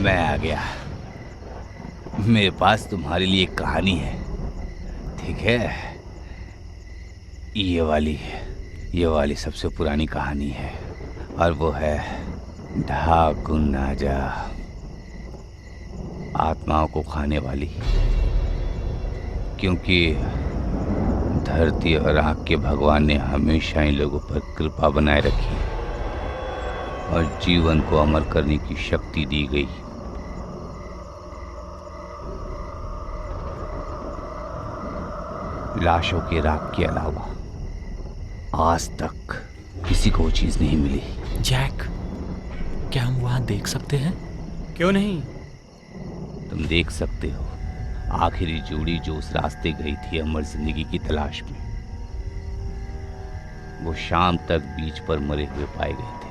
मैं आ गया। मेरे पास तुम्हारे लिए एक कहानी है, ठीक है? ये वाली सबसे पुरानी कहानी है, और वो है ढाकुर नाजा, आत्माओं को खाने वाली। क्योंकि धरती और आग के भगवान ने हमेशा इन लोगों पर कृपा बनाए रखी और जीवन को अमर करने की शक्ति दी गई। लाशों के राख के अलावा आज तक किसी को वो चीज नहीं मिली। जैक, क्या हम वहां देख सकते हैं? क्यों नहीं? तुम देख सकते हो, आखिरी जोड़ी जो उस रास्ते गई थी अमर जिंदगी की तलाश में, वो शाम तक बीच पर मरे हुए पाए गए थे।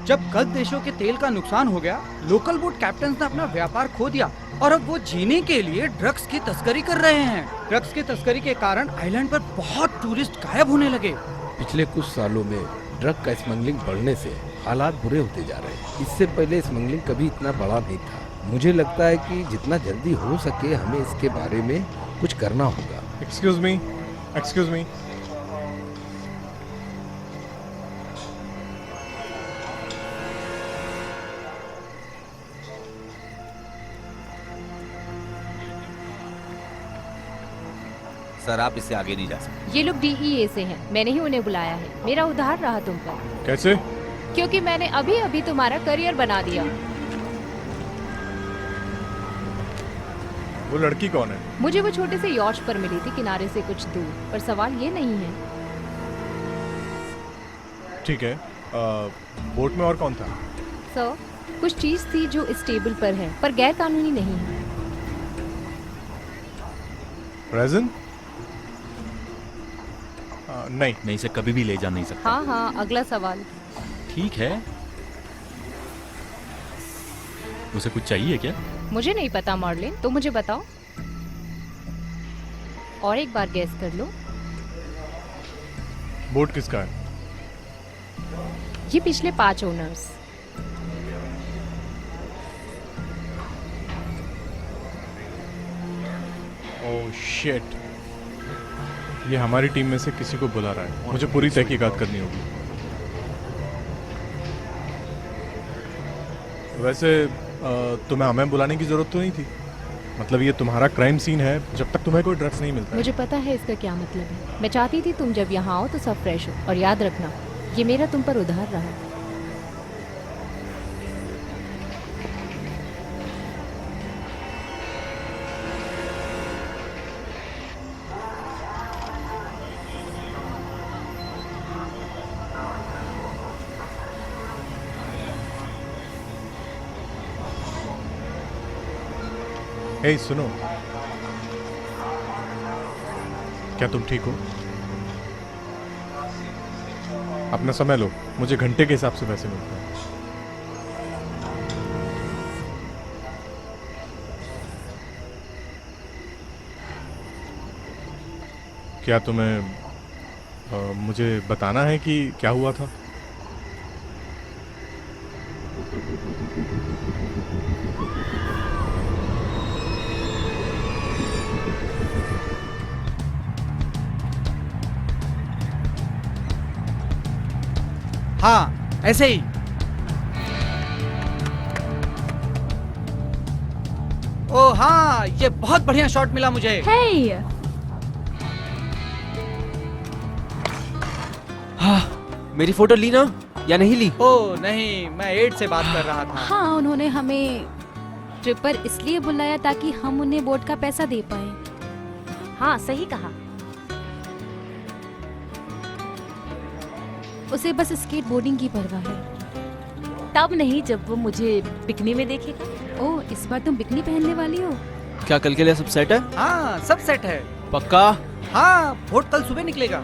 जब गल्फ देशों के तेल का नुकसान हो गया, लोकल बोट कैप्टन ने अपना व्यापार खो दिया और अब वो जीने के लिए ड्रग्स की तस्करी कर रहे हैं। ड्रग्स की तस्करी के कारण आइलैंड पर बहुत टूरिस्ट गायब होने लगे। पिछले कुछ सालों में ड्रग का स्मगलिंग बढ़ने से हालात बुरे होते जा रहे हैं। इससे पहले स्मगलिंग कभी इतना बड़ा नहीं था। मुझे लगता है कि जितना जल्दी हो सके हमें इसके बारे में कुछ करना होगा। Excuse me. सर, आप इससे आगे नहीं जा सकते। ये लोग DEA से हैं। मैंने ही उन्हें बुलाया है। मेरा उधार रहा तुम पर। कैसे? क्योंकि मैंने अभी अभी तुम्हारा करियर बना दिया। वो लड़की कौन है? मुझे वो छोटे से यॉच पर मिली थी, किनारे से कुछ दूर। पर सवाल ये नहीं है। ठीक है, बोट में और कौन था? सर, कुछ चीज थी जो इस टेबल पर है, पर गैर कानूनी नहीं है। प्रेजेंट? नहीं। नहीं से कभी भी ले जा नहीं सकता। हाँ हाँ, अगला सवाल। ठीक है। उसे कुछ चाहिए क्या? मुझे नहीं पता मॉर्लिन, तुम मुझे बताओ। और एक बार गैस कर लो। बोट किसका है? ये पिछले 5 ओनर्स। ओह शिट, ये हमारी टीम में से किसी को बुला रहा है। मुझे पूरी तहकीकात करनी होगी। वैसे तुम्हें हमें बुलाने की जरूरत तो नहीं थी। मतलब ये तुम्हारा क्राइम सीन है जब तक तुम्हें कोई ड्रग्स नहीं मिलता है। मुझे पता है इसका क्या मतलब है। मैं चाहती थी तुम जब यहाँ आओ तो सब फ्रेश हो। और याद रखना, ये मेरा तुम पर उधार रहा। हे सुनो, क्या तुम ठीक हो? अपना समय लो, मुझे घंटे के हिसाब से पैसे मिलते हैं। क्या तुम्हें मुझे बताना है कि क्या हुआ था? हाँ, ऐसे ही। ओ हाँ, ये बहुत बढ़िया शॉट मिला मुझे। हे, मेरी फोटो ली ना या नहीं ली? ओ नहीं, मैं एड से बात कर रहा था। हाँ, उन्होंने हमें ट्रिप पर इसलिए बुलाया ताकि हम उन्हें बोट का पैसा दे पाए। हाँ सही कहा। उसे बस स्केट बोर्डिंग की परवाह है। तब नहीं जब वो मुझे बिकनी में देखेगा। ओह, इस बार तुम बिकनी पहनने वाली हो? क्या कल के लिए सब सेट है? हाँ, सब सेट है। पक्का? हाँ, बोट कल सुबह निकलेगा।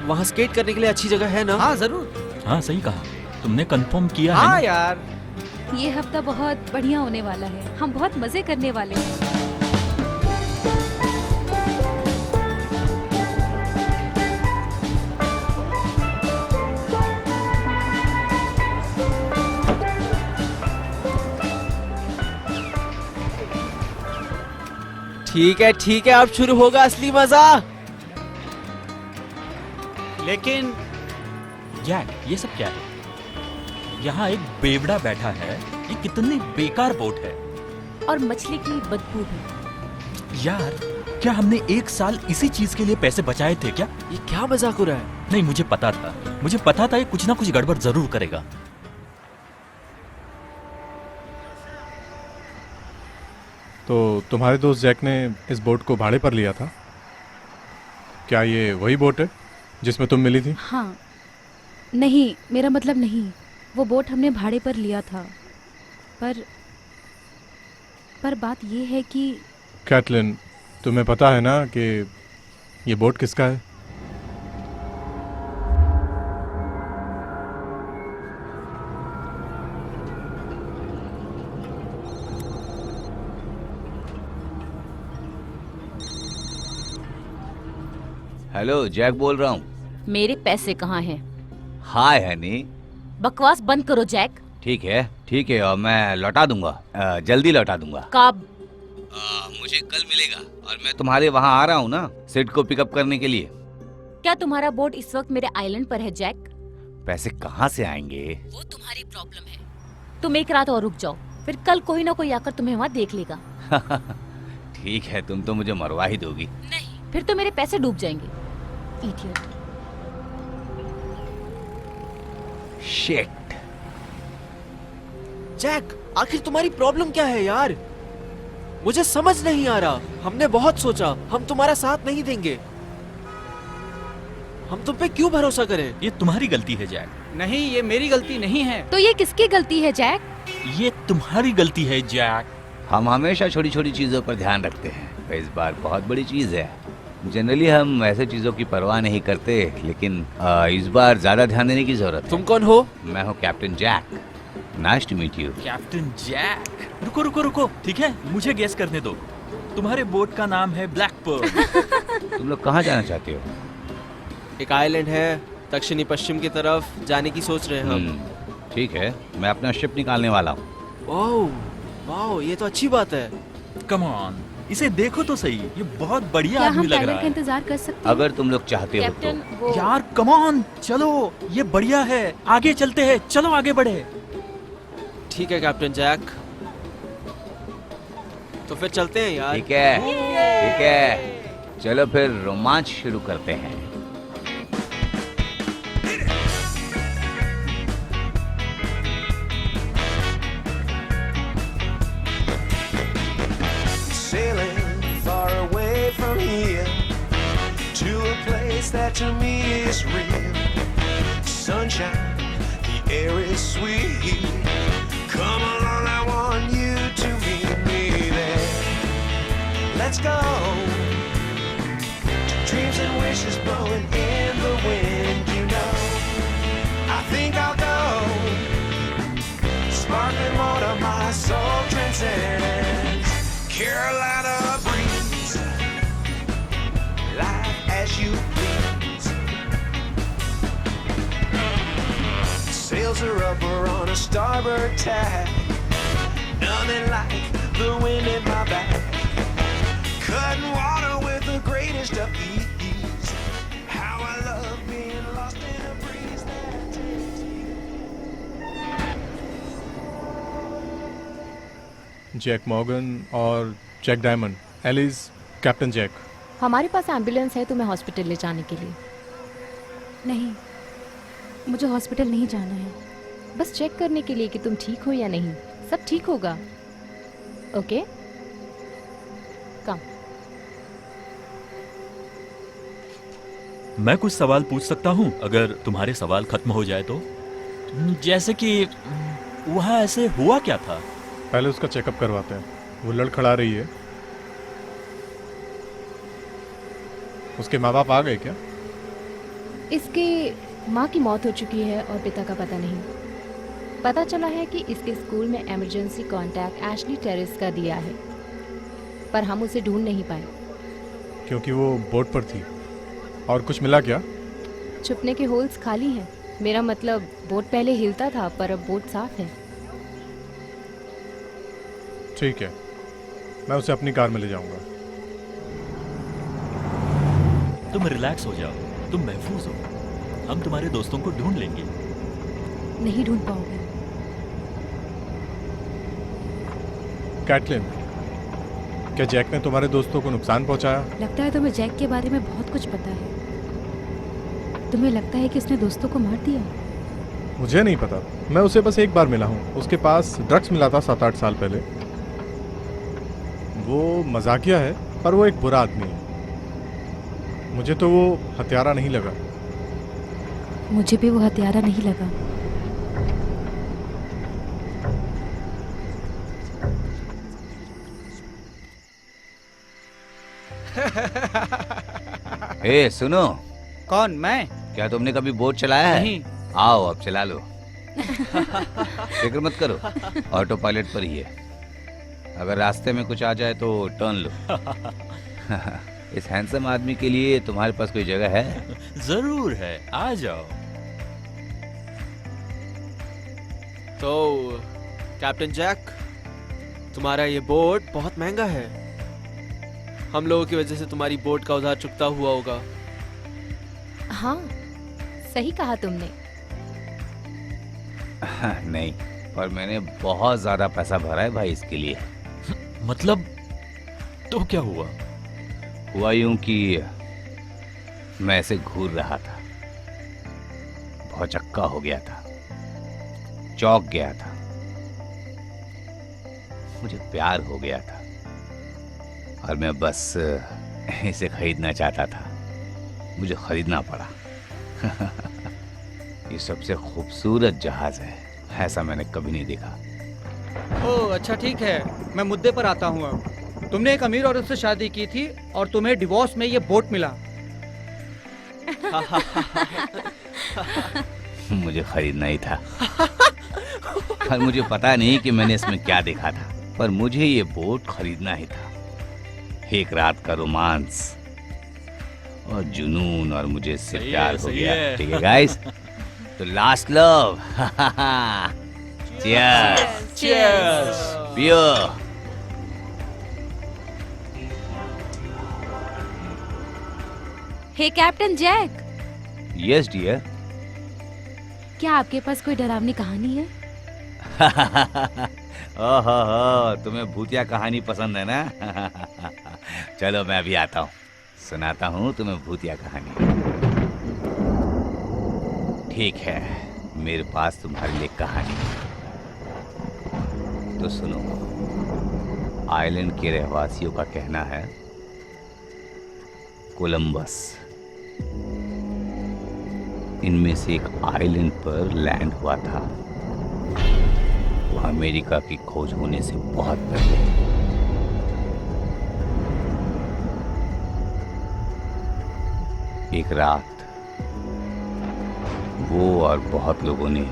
वहाँ स्केट करने के लिए अच्छी जगह है ना? हाँ जरूर। हाँ सही कहा। तुमने कंफर्म किया है हाँ ना? यार, ये हफ्ता बहुत बढ़िया होने वाला है। हम बहुत मजे करने वाले हैं। ठीक है, अब शुरू होगा असली मजा। लेकिन जैक, ये सब क्या है? यहाँ एक बेवड़ा बैठा है। ये कितनी बेकार बोट है। और मछली की बदबू भी। यार, क्या हमने 1 साल इसी चीज के लिए पैसे बचाए थे क्या? ये क्या मजाक हो रहा है? नहीं, मुझे पता था ये कुछ ना कुछ गड़बड़ जरूर करेगा। तो तुम्हारे दोस्त जैक ने इस बोट को भाड़े पर लिया था? क्या ये वही बोट है जिसमें तुम मिली थी? हाँ, नहीं, मेरा मतलब नहीं। वो बोट हमने भाड़े पर लिया था। पर बात ये है कि कैटलिन, तुम्हें पता है ना कि ये बोट किसका है? हेलो, जैक बोल रहा हूँ। मेरे पैसे कहाँ हैं? हाय हनी। बकवास बंद करो जैक। ठीक है, और मैं लौटा दूंगा, जल्दी लौटा दूंगा। कब? मुझे कल मिलेगा और मैं तुम्हारे वहाँ आ रहा हूँ ना, सिड को पिकअप करने के लिए। क्या तुम्हारा बोट इस वक्त मेरे आइलैंड पर है जैक? पैसे कहाँ से आएंगे? वो तुम्हारी प्रॉब्लम है। तुम एक रात और रुक जाओ, फिर कल कोई ना कोई आकर तुम्हें वहाँ देख लेगा। ठीक है, तुम तो मुझे मरवा ही दोगी। नहीं, फिर तो मेरे पैसे डूब जाएंगे। इडियट। शिट। जैक, आखिर तुम्हारी प्रॉब्लम क्या है यार? मुझे समझ नहीं आ रहा। हमने बहुत सोचा, हम तुम्हारा साथ नहीं देंगे। हम तुम पे क्यों भरोसा करें? ये तुम्हारी गलती है जैक। नहीं, ये मेरी गलती नहीं है। तो ये किसकी गलती है जैक? ये तुम्हारी गलती है जैक। हम हमेशा छोटी छोटी चीज़ों पर ध्यान रखते हैं, पर इस बार बहुत बड़ी चीज़ है। जनरली हम ऐसे चीज़ों की परवाह नहीं करते, लेकिन इस बार ज़्यादा ध्यान देने की ज़रूरत है। तुम कौन हो? मैं हूँ captain Jack. Nice to meet you. Captain Jack. रुको रुको रुको, ठीक है, मुझे गेस करने दो। तुम्हारे बोट का नाम है ब्लैक पर्ल। तुम लोग कहाँ जाना चाहते हो? एक आइलैंड है दक्षिणी पश्चिम की तरफ, जाने की सोच रहे हैं हम। ठीक है, मैं अपना शिप निकालने वाला हूँ। ओह वाह, ये तो अच्छी बात है। कम ऑन, इसे देखो तो सही, ये बहुत बढ़िया क्या आदमी हम लग पायलट रहा का है। इंतजार कर सकते हैं? अगर तुम लोग चाहते हो कैप्टन तो। वो यार कम ऑन, चलो, ये बढ़िया है, आगे चलते हैं, चलो आगे बढ़े। ठीक है कैप्टन जैक, तो फिर चलते हैं यार। ठीक है, ठीक है, चलो फिर रोमांच शुरू करते हैं। Sailing far away from here to a place that to me is real. Sunshine, the air is sweet. Come along, I want you to meet me there. Let's go. Dreams and wishes blowing in the wind, you know. I think I'll go. Sparkling water, my soul transcends. Carolina breeze, life as you please. Sails are up, we're on a starboard tack. Nothing like the wind in my back. Cutting water with the greatest of ease. How I love being lost in a breeze that takes me. Jack Morgan और Jack Diamond, Alice, captain Jack. हमारे पास ambulance है तुम्हें hospital ले जाने के लिए। नहीं, मुझे हॉस्पिटल नहीं जाना है। बस चेक करने के लिए कि तुम ठीक हो या नहीं। सब ठीक होगा। ओके, कम। मैं कुछ सवाल पूछ सकता हूँ अगर तुम्हारे सवाल खत्म हो जाए तो? जैसे कि वहाँ ऐसे हुआ क्या था? पहले उसका चेकअप करवाते हैं। वो लड़खड़ा रही है। उसके माँ बाप आ गए क्या? इसके माँ की मौत हो चुकी है और पिता का पता नहीं। पता चला है कि इसके स्कूल में इमरजेंसी कांटेक्ट एशली टेरेस का दिया है, पर हम उसे ढूंढ नहीं पाए क्योंकि वो बोट पर थी। और कुछ मिला क्या? छुपने के होल्स खाली हैं। मेरा मतलब बोट पहले हिलता था, पर अब बोट साफ है। ठीक है, मैं उसे अपनी कार में ले जाऊंगा। तुम रिलैक्स हो जाओ, तुम महफूज हो। हम तुम्हारे दोस्तों को ढूंढ लेंगे। नहीं ढूंढ पाओगे। कैटलिन, क्या जैक ने तुम्हारे दोस्तों को नुकसान पहुंचाया? लगता है तुम्हें जैक के बारे में बहुत कुछ पता है। तुम्हें लगता है कि उसने दोस्तों को मार दिया? मुझे नहीं पता, मैं उसे बस एक बार मिला हूँ। उसके पास ड्रग्स मिला था 7-8 साल पहले। वो मजाकिया है, पर वो एक बुरा आदमी है। मुझे तो वो हत्यारा नहीं लगा। मुझे भी वो हत्यारा नहीं लगा। ए सुनो, कौन? मैं? क्या तुमने कभी बोट चलाया है? नहीं। आओ अब चला लो। फिक्र मत करो, ऑटो पायलट पर ही है। अगर रास्ते में कुछ आ जाए तो टर्न लो। इस हैंडसम आदमी के लिए तुम्हारे पास कोई जगह है? जरूर है, आ जाओ। तो कैप्टन जैक, तुम्हारा ये बोट बहुत महंगा है। हम लोगों की वजह से तुम्हारी बोट का उधार चुकता हुआ होगा। हाँ, सही कहा तुमने। नहीं, पर मैंने बहुत ज्यादा पैसा भरा है भाई इसके लिए। मतलब तो क्या हुआ? हुआ यूं कि मैं ऐसे घूर रहा था, भौचक्का हो गया था, चौंक गया था। मुझे प्यार हो गया था और मैं बस इसे खरीदना चाहता था। मुझे खरीदना पड़ा। ये सबसे खूबसूरत जहाज है, ऐसा मैंने कभी नहीं देखा। ओह अच्छा ठीक है, मैं मुद्दे पर आता हूँ अब। तुमने एक अमीर औरत से शादी की थी और तुम्हें डिवोर्स में ये बोट मिला। मुझे खरीदना ही था। और मुझे पता नहीं कि मैंने इसमें क्या देखा था, पर मुझे ये बोट खरीदना ही था। एक रात का रोमांस और जुनून, और मुझे इससे सही प्यार है, हो सही गया। है। ठीक है गाइस, तो लास्ट लव। चीयर्स। Cheers! पियो। हे कैप्टन जैक, यस डियर। क्या आपके पास कोई डरावनी कहानी है? ओहो, तुम्हें भूतिया कहानी पसंद है ना? चलो मैं अभी आता हूँ, सुनाता हूँ तुम्हें भूतिया कहानी। ठीक है, मेरे पास तुम्हारे लिए कहानी है। तो सुनो। आइलैंड के रहवासियों का कहना है कोलंबस इनमें से एक आइलैंड पर लैंड हुआ था। वो अमेरिका की खोज होने से बहुत पहले। एक रात वो और बहुत लोगों ने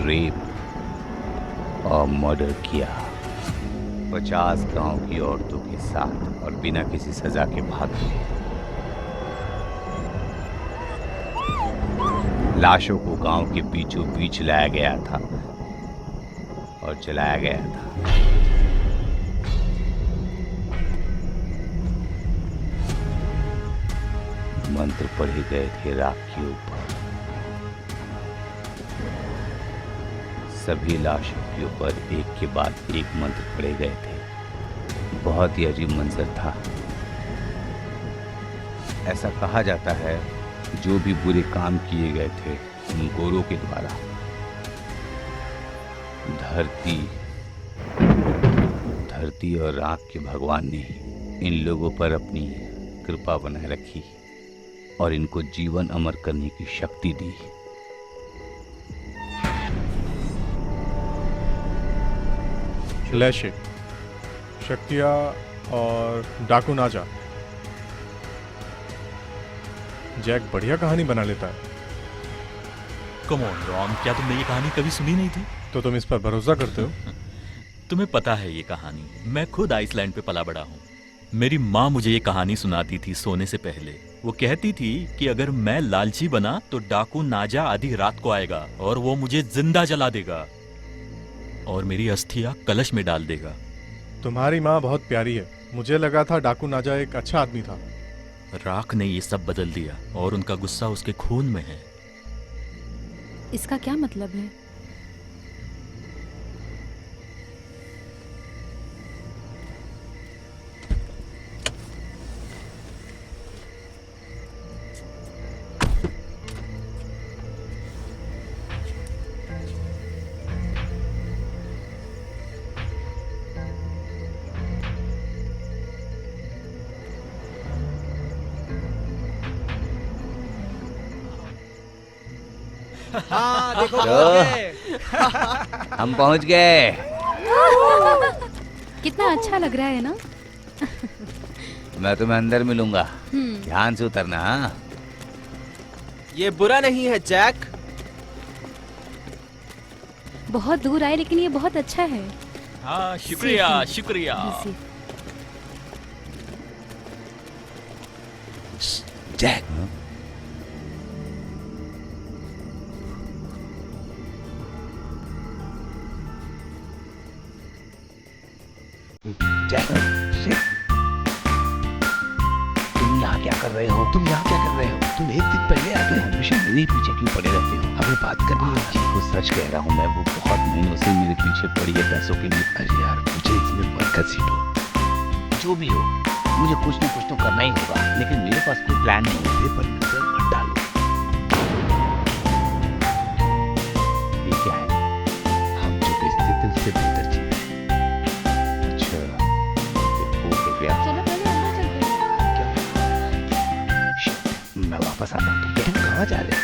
रेप और मर्डर किया, 50 गांव की औरतों के साथ, और बिना किसी सजा के भाग गए। लाशों को गांव के बीचों बीच लाया गया था और जलाया गया था। मंत्र पढ़े गए थे राख के ऊपर। सभी लाशों के ऊपर एक के बाद एक मंत्र पढ़े गए थे। बहुत ही अजीब मंजर था। ऐसा कहा जाता है जो भी बुरे काम किए गए थे उन गोरों के द्वारा, धरती और राख के भगवान ने इन लोगों पर अपनी कृपा बनाए रखी और इनको जीवन अमर करने की शक्ति दी। फ्लैश शक्तिया और डाकू नाजा। जैक बढ़िया कहानी बना लेता है। कम ऑन रॉन, क्या तुमने ये कहानी कभी सुनी नहीं थी? तो तुम इस पर भरोसा करते हो? तुम्हें पता है ये कहानी, मैं खुद आइसलैंड पे पला बड़ा हूँ। मेरी माँ मुझे ये कहानी सुनाती थी सोने से पहले। वो कहती थी कि अगर मैं लालची बना तो डाकू नाजा आधी रात को आएगा और वो मुझे जिंदा जला देगा और मेरी अस्थियां कलश में डाल देगा। तुम्हारी माँ बहुत प्यारी है। मुझे लगा था डाकू नाजा एक अच्छा आदमी था। राख ने ये सब बदल दिया और उनका गुस्सा उसके खून में है। इसका क्या मतलब है? हाँ देखो तो- पहुंच गए। हम पहुंच गए। कितना अच्छा लग रहा है ना? मैं तुम्हें अंदर मिलूंगा, हम्म। ध्यान से उतरना। हाँ? ये बुरा नहीं है जैक। बहुत दूर आए लेकिन ये बहुत अच्छा है। हाँ शुक्रिया Safely. शुक्रिया। Easy. जैक, जैक, तुम यहाँ क्या कर रहे हो? तुम यहाँ क्या कर रहे हो? तुम एक दिन पहले आ गए, हमेशा मेरे पीछे क्यों पड़े रहते हो? हमें बात करनी है। जी को सच कह रहा हूँ मैं, वो बहुत महीनों से मेरे पीछे पड़ी है पैसों के लिए। अरे यार, मुझे इसमें मत घसीटो। जो भी हो, मुझे कुछ न कुछ तो करना ही होगा, लेकिन मेरे पास कोई प्लान नहीं है। मेरे पर नजर मत डालो। ये क्या है? हम जो बेचते थे उससे बेहतर चीज। अच्छा, ये हो गया। चलो पहले अंदर चलते हैं। मैं वापस आता हूँ। तुम कहाँ जा रहे हो?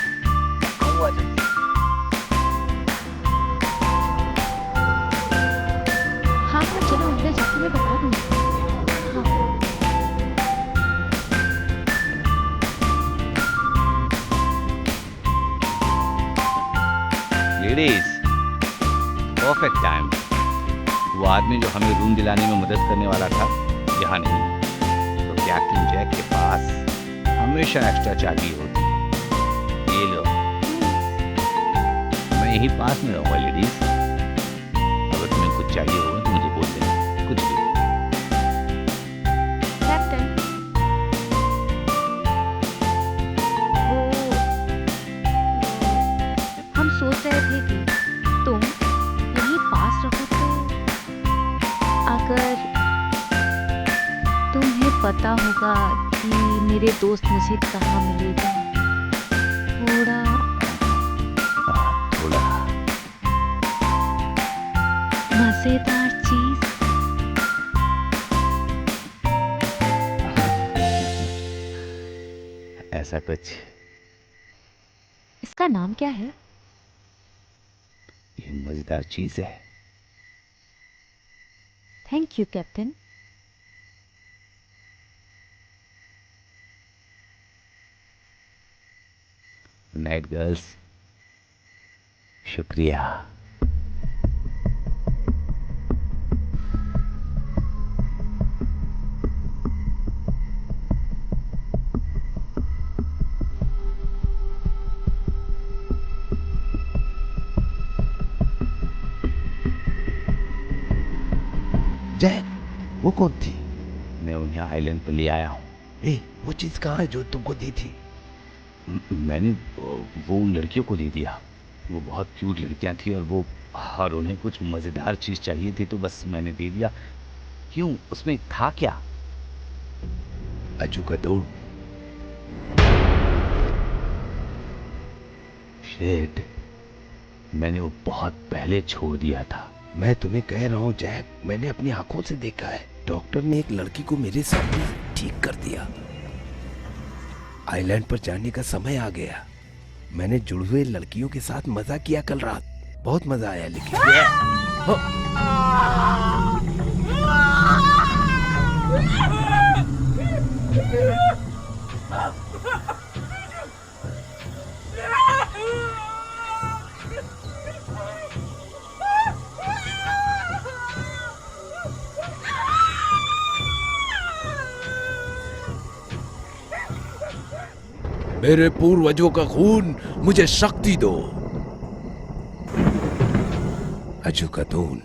कहाँ जल्दी? Perfect time. वो आदमी जो हमें रूम दिलाने में मदद करने वाला था यहाँ नहीं, तो कैप्टन जैक के पास हमेशा एक्स्ट्रा चाबी होती। ये लो, मैं यहीं पास में रहूँगा लेडीज। अगर तुम्हें कुछ चाहिए होगा तो मुझे बोल देना, कुछ भी। कैप्टन, वो हम सोच रहे थे कि तुम यहीं पास रहो तो अगर तुम्हें पता होगा कि मेरे दोस्त मुझे कहाँ मिलेगा, थोड़ा थोड़ा मजेदार चीज। ऐसा कुछ। इसका नाम क्या है? ये मजेदार चीज है। Thank you captain. Night girls, शुक्रिया। जैक, वो कौन थी? मैं उन्हें आइलैंड पर ले आया हूँ। ए, वो चीज कहाँ है जो तुमको दी थी? मैंने वो लड़कियों को दे दिया। वो बहुत क्यूट लड़कियां थी और उन्हें कुछ मज़ेदार चीज़ चाहिए थी, तो बस मैंने दे दिया। क्यों, उसमें था क्या? अजू का दौड़। शिट, मैंने वो बहुत पहले छोड़ दिया था। मैं तुम्हें कह रहा हूँ जैक, मैंने अपनी आंखों से देखा है। डॉक्टर ने एक लड़की को मेरे सामने ठीक कर दिया। आइलैंड पर जाने का समय आ गया। मैंने जुड़वे लड़कियों के साथ मजा किया कल रात, बहुत मजा आया। लेकिन मेरे पूर्वजों का खून, मुझे शक्ति दो। अजू का दून।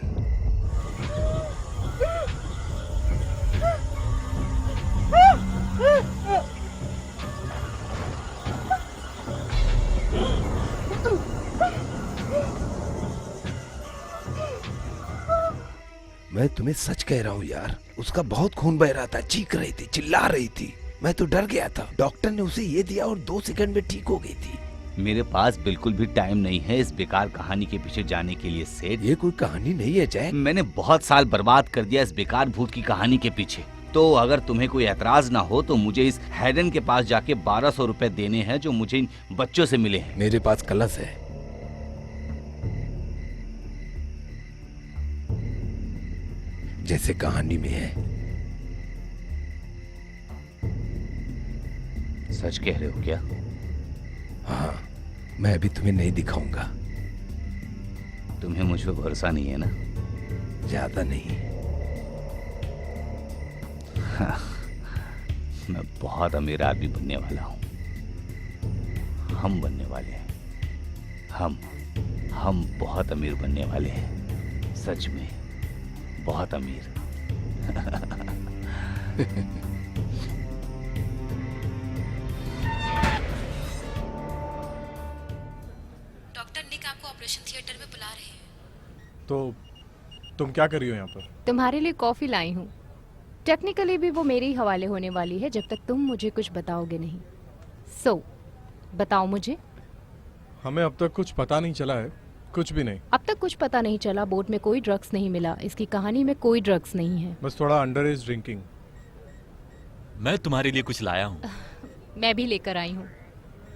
मैं तुम्हें सच कह रहा हूँ यार, उसका बहुत खून बह रहा था, चीख रही थी, चिल्ला रही थी। मैं तो डर गया था। डॉक्टर ने उसे ये दिया और 2 सेकंड में ठीक हो गई थी। मेरे पास बिल्कुल भी टाइम नहीं है इस बेकार कहानी के पीछे जाने के लिए सेठ। ये कोई कहानी नहीं है जैक। मैंने बहुत साल बर्बाद कर दिया इस बेकार भूत की कहानी के पीछे। तो अगर तुम्हें कोई एतराज ना हो तो मुझे इस हैडन के पास जाके 1200 रुपए देने हैं जो मुझे इन बच्चों से मिले हैं। मेरे पास कलश है। जैसे कहानी में है। सच कह रहे हो क्या? हाँ, मैं अभी तुम्हें नहीं दिखाऊंगा। तुम्हें मुझ पर भरोसा नहीं है ना? ज्यादा नहीं। हाँ, मैं बहुत अमीर आदमी बनने वाला हूँ। हम बनने वाले हैं। हम बहुत अमीर बनने वाले हैं। सच में बहुत अमीर। डॉक्टर निक आपको ऑपरेशन थिएटर में बुला रहे हैं। तो तुम क्या कर रही हो यहाँ पर? तुम्हारे लिए कॉफी लाई हूँ। टेक्निकली भी वो मेरे ही हवाले होने वाली है जब तक तुम मुझे कुछ बताओगे नहीं। सो बताओ मुझे। हमें अब तक कुछ पता नहीं चला है, कुछ भी नहीं। अब तक कुछ पता नहीं चला। बोट में कोई ड्रग्स नहीं मिला। इसकी कहानी में कोई ड्रग्स नहीं है। बस थोड़ा अंडर एज ड्रिंकिंग। मैं तुम्हारे लिए कुछ लाया हूँ, मैं भी लेकर आई हूँ।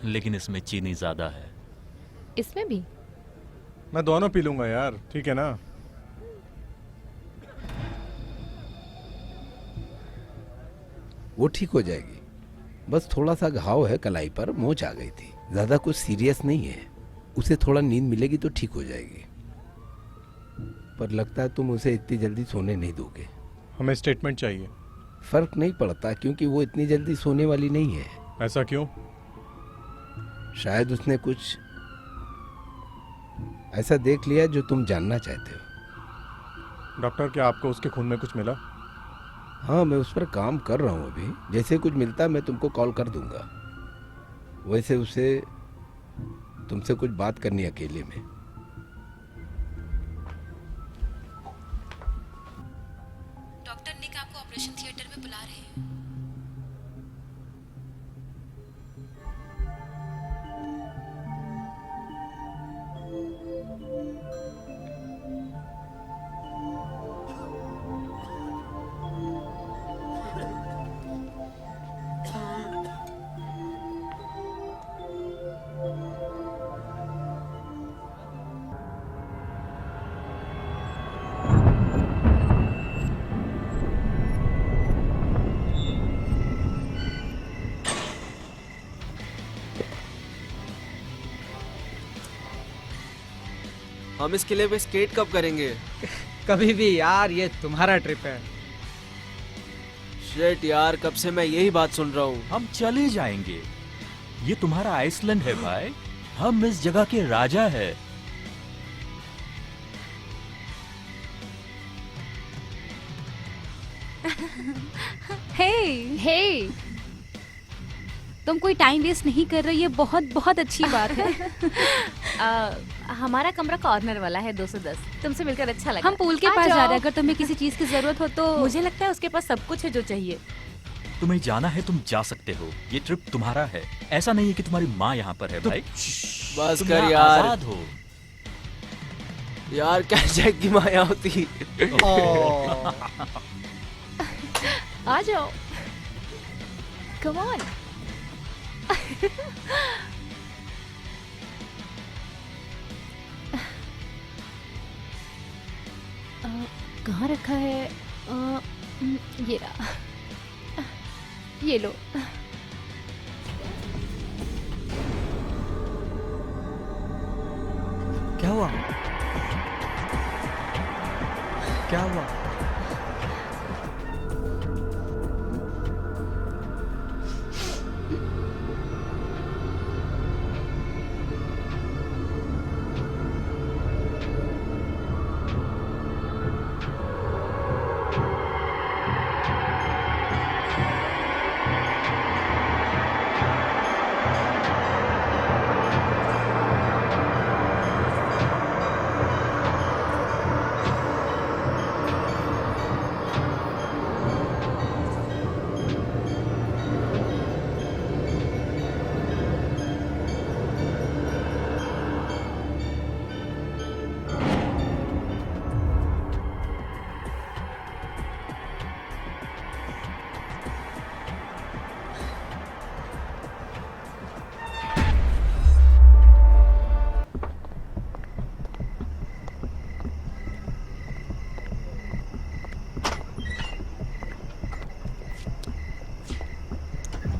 लेकिन इसमें चीनी ज्यादा है। इसमें भी? मैं दोनों पी लूंगा यार, ठीक है ना? वो ठीक हो जाएगी। बस थोड़ा सा घाव है कलाई पर, मोच आ गई थी। ज्यादा कुछ सीरियस नहीं है। उसे थोड़ा नींद मिलेगी तो ठीक हो जाएगी। पर लगता है तुम उसे इतनी जल्दी सोने नहीं दोगे। हमें स्टेटमेंट चाहिए। फर्क नहीं पड़ता क्योंकि वो इतनी जल्दी सोने वाली नहीं है। ऐसा क्यों? शायद उसने कुछ ऐसा देख लिया जो तुम जानना चाहते हो। डॉक्टर, क्या आपको उसके खून में कुछ मिला? हाँ, मैं उस पर काम कर रहा हूँ अभी। जैसे कुछ मिलता मैं तुमको कॉल कर दूंगा। वैसे उसे तुमसे कुछ बात करनी अकेले में। डॉक्टर निक आपको ऑपरेशन थिएटर में बुला रहे हैं। हम इस किले पे स्केट कब करेंगे? कभी भी यार, ये तुम्हारा ट्रिप है। शिट यार, कब से मैं यही बात सुन रहा हूँ। हम चले जाएंगे। ये तुम्हारा आइसलैंड है भाई। हम इस जगह के राजा है। हे, हे, तुम कोई टाइम वेस्ट नहीं कर रही, ये बहुत बहुत अच्छी बात है। हमारा कमरा कॉर्नर वाला है 210। तुमसे मिलकर अच्छा लगा। हम पूल के आ पास जा जाओ। रहे हैं, अगर तुम्हें किसी चीज की जरूरत हो तो। मुझे लगता है उसके पास सब कुछ है जो चाहिए। तुम्हें जाना है, तुम जा सकते हो। ये ट्रिप तुम्हारा है। ऐसा नहीं है कि तुम्हारी माँ यहाँ पर है भाई। बस तुम कर यहाँ यार। आजाद हो। यार क्या जैक की माया होती। आ जाओ। Come on. कहाँ रखा है? ये रहा। ये लो। क्या हुआ? क्या हुआ?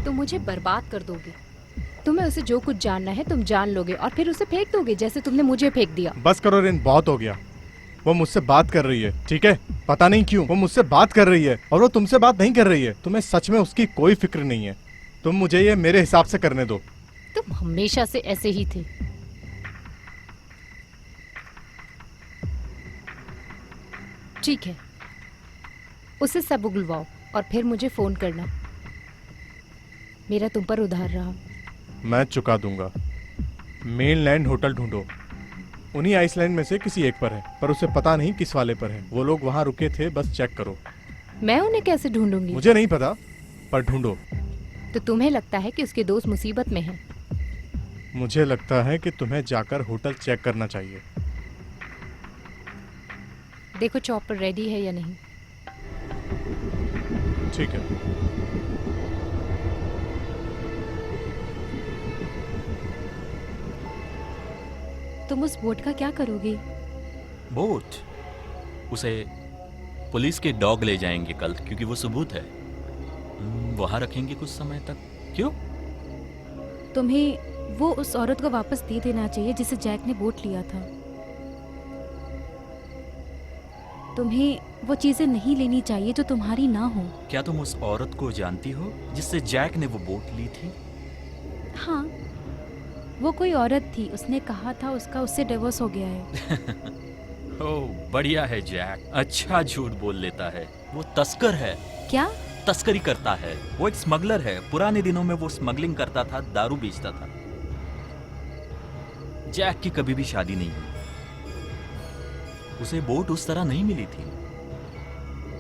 तुम मुझे बर्बाद कर दोगे। तुम्हें उसे जो कुछ जानना है तुम जान लोगे और फिर उसे फेंक दोगे जैसे तुमने मुझे फेंक दिया। बस करो रिन, बहुत हो गया। वो मुझसे बात कर रही है, ठीक है? पता नहीं क्यों वो मुझसे बात कर रही है और वो तुमसे बात नहीं कर रही है। तुम्हें सच में उसकी कोई फिक्र नहीं है। तुम मुझे ये मेरे हिसाब से करने दो। तुम हमेशा से ऐसे ही थे। ठीक है, उसे सब उगलवाओ और फिर मुझे फोन करना। मेरा तुम पर उधार रहा। मैं चुका दूंगा। मेनलैंड होटल ढूंढो। उन्हीं आइसलैंड में से किसी एक पर है, पर उसे पता नहीं किस वाले पर है। वो लोग वहां रुके थे, बस चेक करो। मैं उन्हें कैसे ढूंढूंगी? मुझे नहीं पता, पर ढूंढो। तो तुम्हें लगता है कि उसके दोस्त मुसीबत में हैं? मुझे लगता है कि तुम्हें जाकर होटल चेक करना चाहिए। देखो चॉपर रेडी है या नहीं। ठीक है। तुम उस बोट का क्या करोगे? बोट उसे पुलिस के डॉग ले जाएंगे कल, क्योंकि वो सबूत है। वहां रखेंगे कुछ समय तक। क्यों? तुम्हें वो उस औरत को वापस दे देना चाहिए जिसे जैक ने बोट लिया था। तुम्हें वो चीजें नहीं लेनी चाहिए जो तुम्हारी ना हो। क्या तुम उस औरत को जानती हो जिससे जैक ने वो बोट ली थी? हाँ, वो कोई औरत थी, उसने कहा था उसका उससे डिवोर्स हो गया है। ओह बढ़िया है जैक, अच्छा झूठ बोल लेता है। वो तस्कर है, क्या? तस्करी करता है। वो एक स्मगलर है। पुराने दिनों में वो स्मगलिंग करता था, दारू बेचता था। जैक की कभी भी शादी नहीं हुई। उसे बोट उस तरह नहीं मिली थी।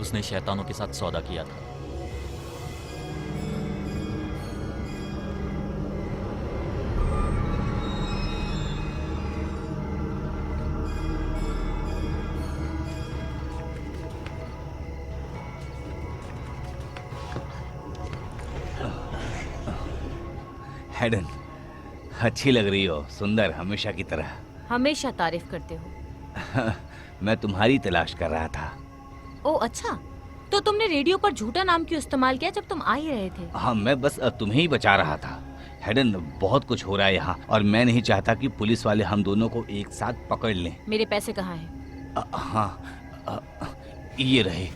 उसने शैतानों के साथ सौदा किया था। हेडन, अच्छी लग रही हो, सुंदर हमेशा की तरह। हमेशा तारीफ करते हो। मैं तुम्हारी तलाश कर रहा था। ओ अच्छा, तो तुमने रेडियो पर झूठा नाम क्यों इस्तेमाल किया जब तुम आ ही रहे थे? हाँ, मैं बस तुम्हें ही बचा रहा था। हेडन, बहुत कुछ हो रहा है यहाँ और मैं नहीं चाहता कि पुलिस वाले हम दोनों को एक साथ पकड़ लें। मेरे पैसे कहाँ हैं? हाँ, ये रहे।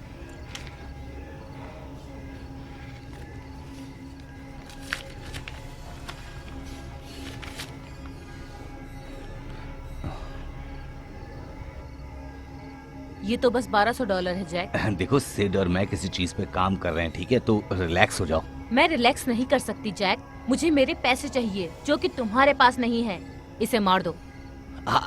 ये तो बस $1200 है जैक। देखो, सिड और मैं किसी चीज पे काम कर रहे हैं, ठीक है? तो रिलैक्स हो जाओ। मैं रिलैक्स नहीं कर सकती जैक, मुझे मेरे पैसे चाहिए जो कि तुम्हारे पास नहीं है। इसे मार दो।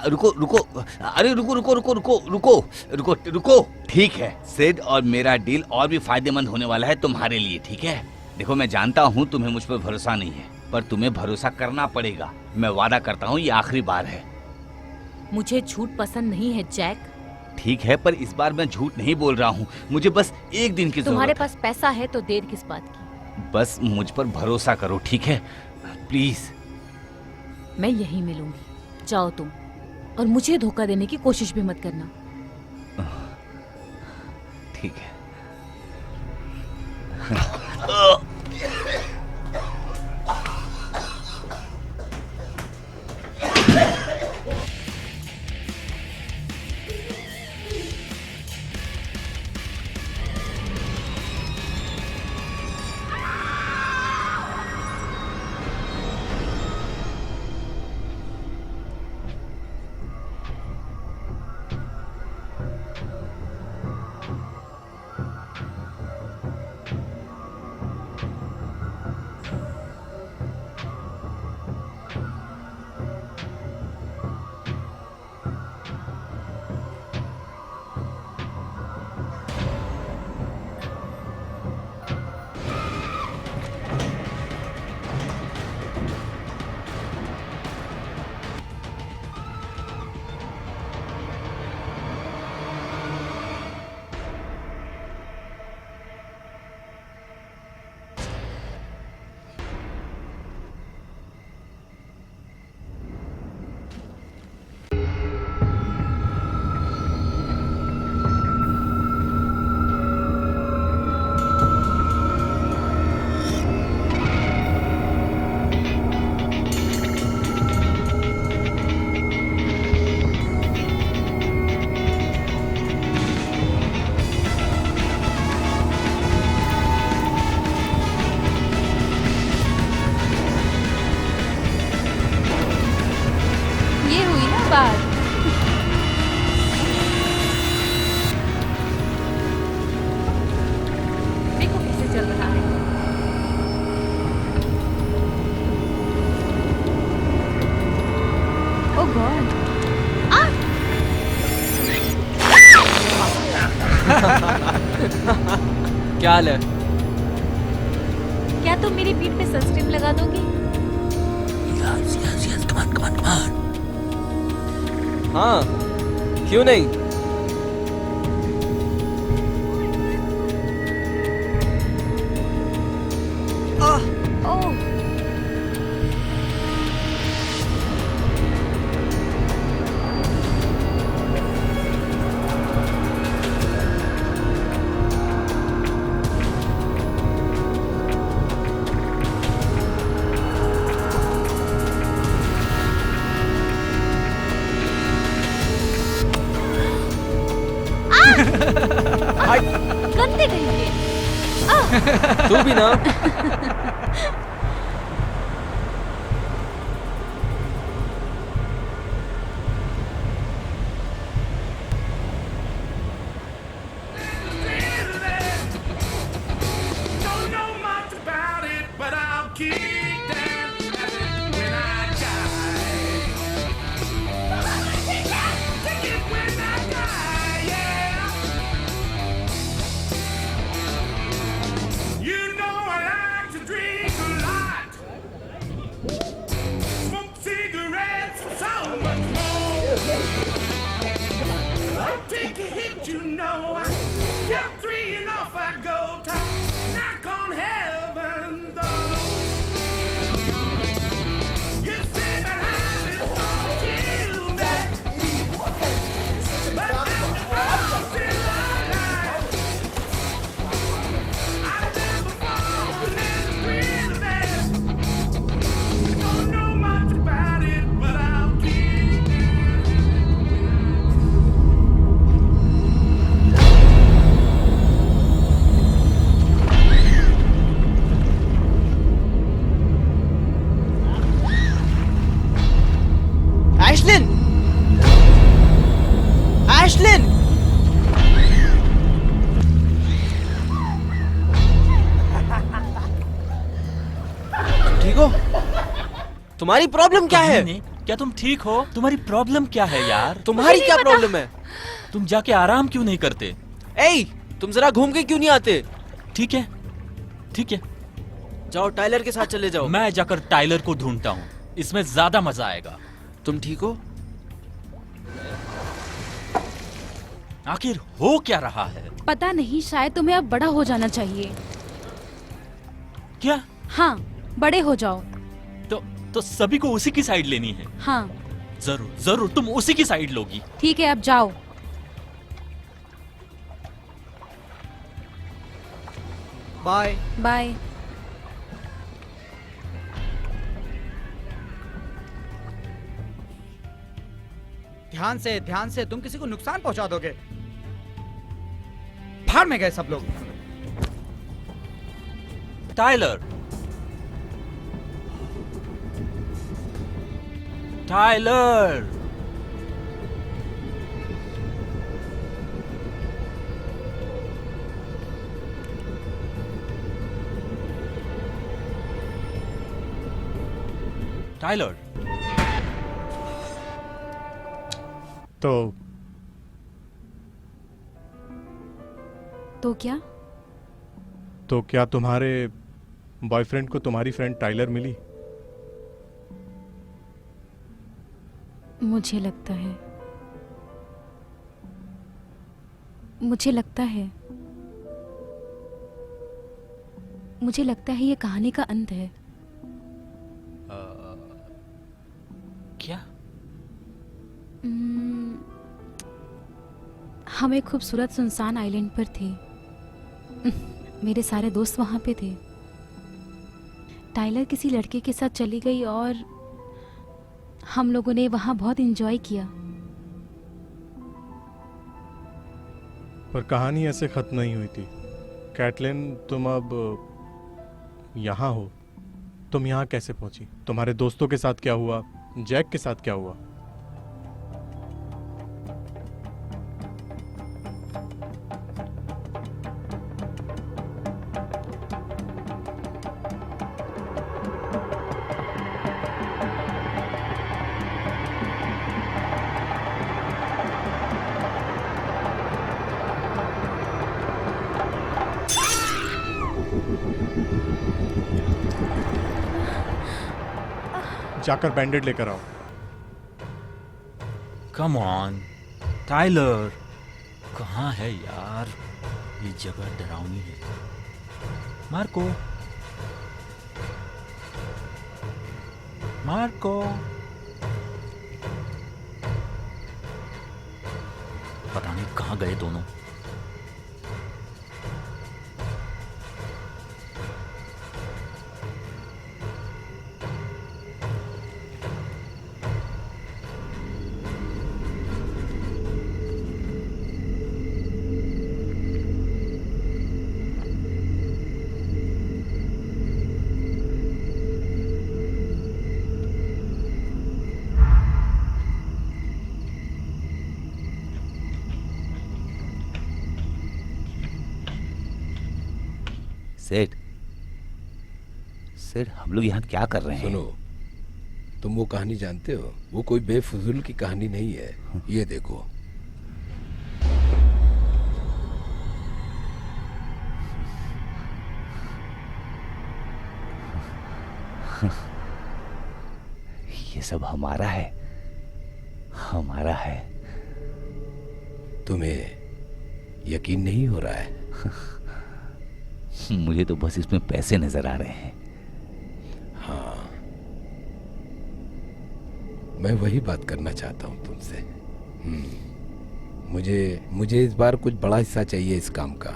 रुको रुको, अरे रुको रुको रुको रुको रुको रुको रुको। ठीक है, सिड और मेरा डील और भी फायदेमंद होने वाला है तुम्हारे लिए, ठीक है? देखो, मैं जानता हूँ तुम्हें मुझ पर भरोसा नहीं है, पर तुम्हें भरोसा करना पड़ेगा। मैं वादा करता हूँ ये आखिरी बार है। मुझे झूठ पसंद नहीं है जैक। ठीक है, पर इस बार मैं झूठ नहीं बोल रहा हूँ। मुझे बस एक दिन की तुम्हारे जरूरत है। पास पैसा है तो देर किस बात की? बस मुझ पर भरोसा करो, ठीक है? प्लीज। मैं यहीं मिलूंगी, जाओ तुम, और मुझे धोखा देने की कोशिश भी मत करना। ठीक है। ये हुई ना बात। देखो कैसे चल रहा है। ओ गॉड, क्या हाल है? क्या तुम मेरी पीठ पे सनस्क्रीन लगा दोगी? हाँ, क्यों नहीं? ओह, तू भी ना। Don't know much about it, but I'll keep dancing when I die. Take it when I die, yeah. You know I like to drink a lot, smoke cigarettes and so much more. I'll take a hit, you know. I get 3 and off I go. Knock on heaven's door. You say that I'm gonna kill me, but I'm still alive. I've never fallen in prison. Don't know much about it, but I'll keep Ashlin, Ashlin, ठीक हो? तुम्हारी problem क्या है? नहीं, क्या तुम ठीक हो? तुम्हारी प्रॉब्लम क्या है यार? तुम्हारी क्या प्रॉब्लम है? तुम जाके आराम क्यों नहीं करते? ए, तुम जरा घूम के क्यों नहीं आते? ठीक है, ठीक है, जाओ टाइलर के साथ चले जाओ। मैं जाकर टाइलर को ढूंढता हूँ, इसमें ज्यादा मजा आएगा। तुम ठीक हो? आखिर हो क्या रहा है? पता नहीं, शायद तुम्हें अब बड़ा हो जाना चाहिए। क्या? हाँ, बड़े हो जाओ। तो सभी को उसी की साइड लेनी है? हाँ। जरूर जरूर, तुम उसी की साइड लोगी। ठीक है, अब जाओ। बाय। बाय। ध्यान से, तुम किसी को नुकसान पहुंचा दोगे। भाड़ में गए सब लोग। Tyler, Tyler, Tyler. तो क्या? तो क्या तुम्हारे बॉयफ्रेंड को तुम्हारी फ्रेंड टाइलर मिली? मुझे लगता है, मुझे लगता है ये कहानी का अंत है। क्या? हम एक खूबसूरत सुनसान आइलैंड पर थे। मेरे सारे दोस्त वहां पे थे। टाइलर किसी लड़के के साथ चली गई और हम लोगों ने वहां बहुत एंजॉय किया। पर कहानी ऐसे खत्म नहीं हुई थी। कैटलिन, तुम अब यहाँ हो। तुम यहाँ कैसे पहुंची? तुम्हारे दोस्तों के साथ क्या हुआ? जैक के साथ क्या हुआ? जाकर बैंडेड लेकर आओ। कम ऑन टाइलर, कहाँ है यार? ये जगह डरावनी है। मार्को, मार्को, पता नहीं कहाँ गए दोनों। सेठ, सेठ हम लोग यहाँ क्या कर रहे हैं? सुनो, तुम वो कहानी जानते हो? वो कोई बेफजूल की कहानी नहीं है। ये देखो, ये सब हमारा है, हमारा है। तुम्हें यकीन नहीं हो रहा है? मुझे तो बस इसमें पैसे नजर आ रहे हैं। हाँ, मैं वही बात करना चाहता हूँ तुमसे। मुझे इस बार कुछ बड़ा हिस्सा चाहिए इस काम का।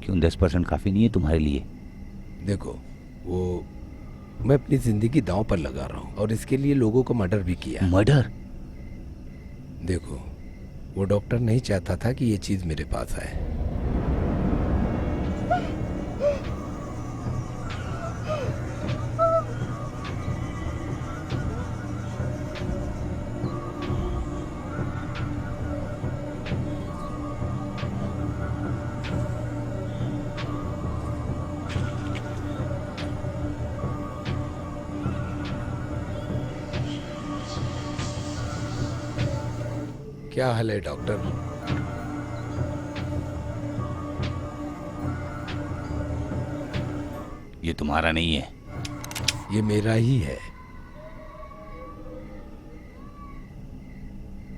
क्यों 10% काफी नहीं है तुम्हारे लिए? देखो, वो मैं अपनी जिंदगी दांव पर लगा रहा हूँ और इसके लिए लोगों को मर्डर भी किया। मर्डर? देखो, वो डॉक्टर नहीं चाहता था कि ये चीज मेरे पास आए। क्या हाल है डॉक्टर? ये तुम्हारा नहीं है। ये मेरा ही है।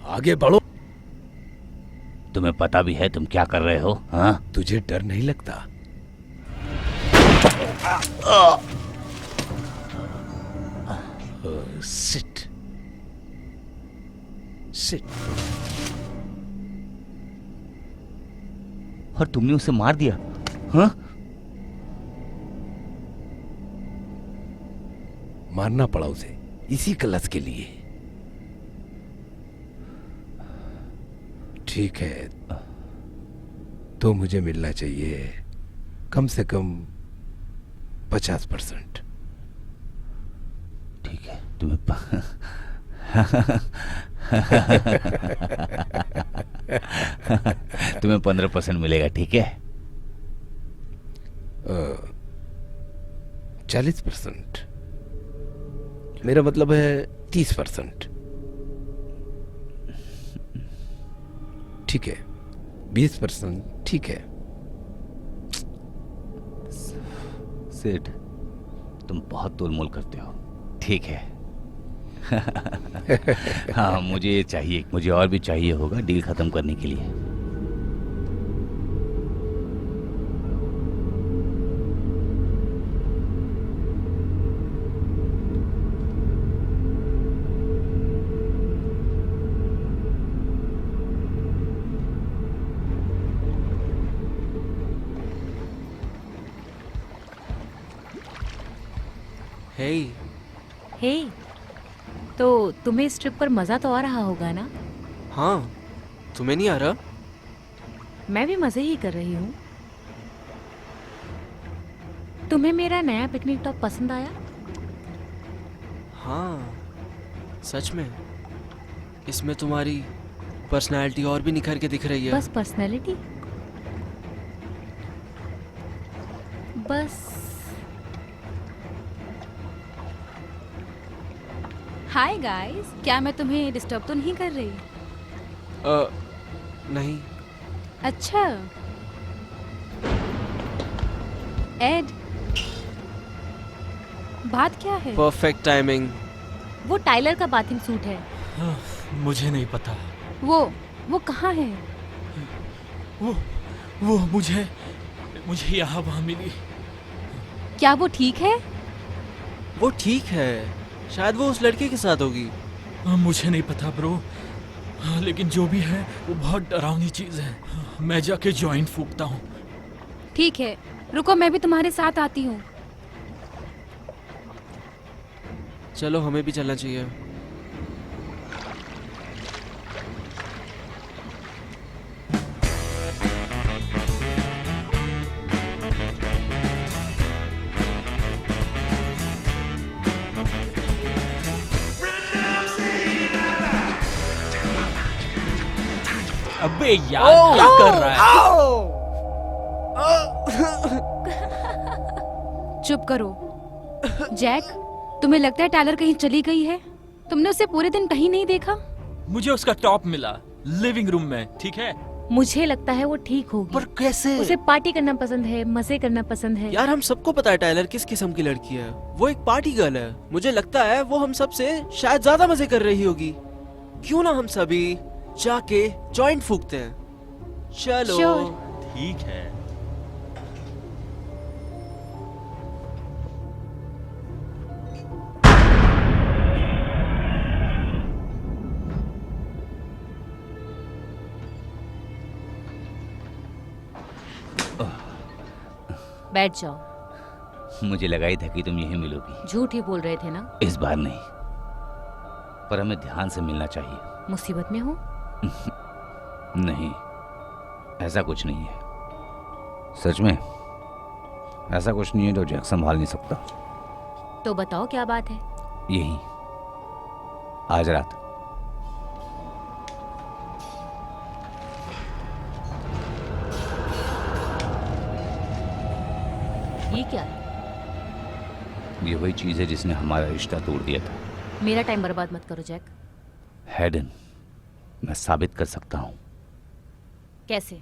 आगे बढ़ो। तुम्हें पता भी है तुम क्या कर रहे हो? हाँ, तुझे डर नहीं लगता? Sit sit. और तुमने उसे मार दिया? हाँ? मारना पड़ा उसे इसी कलश के लिए। ठीक है, तो मुझे मिलना चाहिए कम से कम 50%। ठीक है, तुम्हें तुम्हें 15% मिलेगा, ठीक है? 40%। मेरा मतलब है 30%। ठीक है, 20%। ठीक है। सेठ, तुम बहुत तोलमोल करते हो। ठीक है। हाँ, मुझे ये चाहिए, मुझे और भी चाहिए होगा डील खत्म करने के लिए। हे, हे, तो तुम्हें इस ट्रिप पर मजा तो आ रहा होगा ना? हाँ, तुम्हें नहीं आ रहा? मैं भी मजे ही कर रही हूँ। तुम्हें मेरा नया पिकनिक टॉप पसंद आया? हाँ, सच में। इसमें तुम्हारी पर्सनालिटी और भी निखर के दिख रही है। बस पर्सनैलिटी? बस। हाय गाइस, क्या मैं तुम्हें डिस्टर्ब तो नहीं कर रही? नहीं। अच्छा एड, बात क्या है? Perfect timing. वो टाइलर का बाथिंग सूट है। मुझे नहीं पता। वो कहाँ है? वो मुझे यहाँ वहाँ मिली। क्या वो ठीक है? वो ठीक है, शायद वो उस लड़के के साथ होगी। मुझे नहीं पता ब्रो, लेकिन जो भी है वो बहुत डरावनी चीज है। मैं जाके जॉइंट फूकता हूँ। ठीक है, रुको, मैं भी तुम्हारे साथ आती हूँ। चलो, हमें भी चलना चाहिए। अबे यार, क्या कर रहा है? चुप करो। जैक, तुम्हें लगता है टायलर कहीं चली गई है? तुमने उसे पूरे दिन कहीं नहीं देखा? मुझे उसका टॉप मिला लिविंग रूम में, ठीक है? मुझे लगता है वो ठीक होगी। पर कैसे? उसे पार्टी करना पसंद है, मजे करना पसंद है। यार हम सबको पता है टाइलर किस किस्म की लड़की है। वो एक पार्टी गर्ल है। मुझे लगता है वो हम सब से शायद ज्यादा मजे कर रही होगी। क्यों ना हम सभी जाके जॉइंट फूकते हैं? चलो। Sure. ठीक है। बैठ जाओ। मुझे लगा ही था कि तुम यहीं मिलोगी। झूठ ही बोल रहे थे ना? इस बार नहीं, पर हमें ध्यान से मिलना चाहिए। मुसीबत में हो? नहीं, ऐसा कुछ नहीं है। सच में ऐसा कुछ नहीं है जो जैक संभाल नहीं सकता। तो बताओ क्या बात है? यही आज रात। ये क्या है? ये वही चीज है जिसने हमारा रिश्ता तोड़ दिया था। मेरा टाइम बर्बाद मत करो जैक। हैडन, मैं साबित कर सकता हूं। कैसे?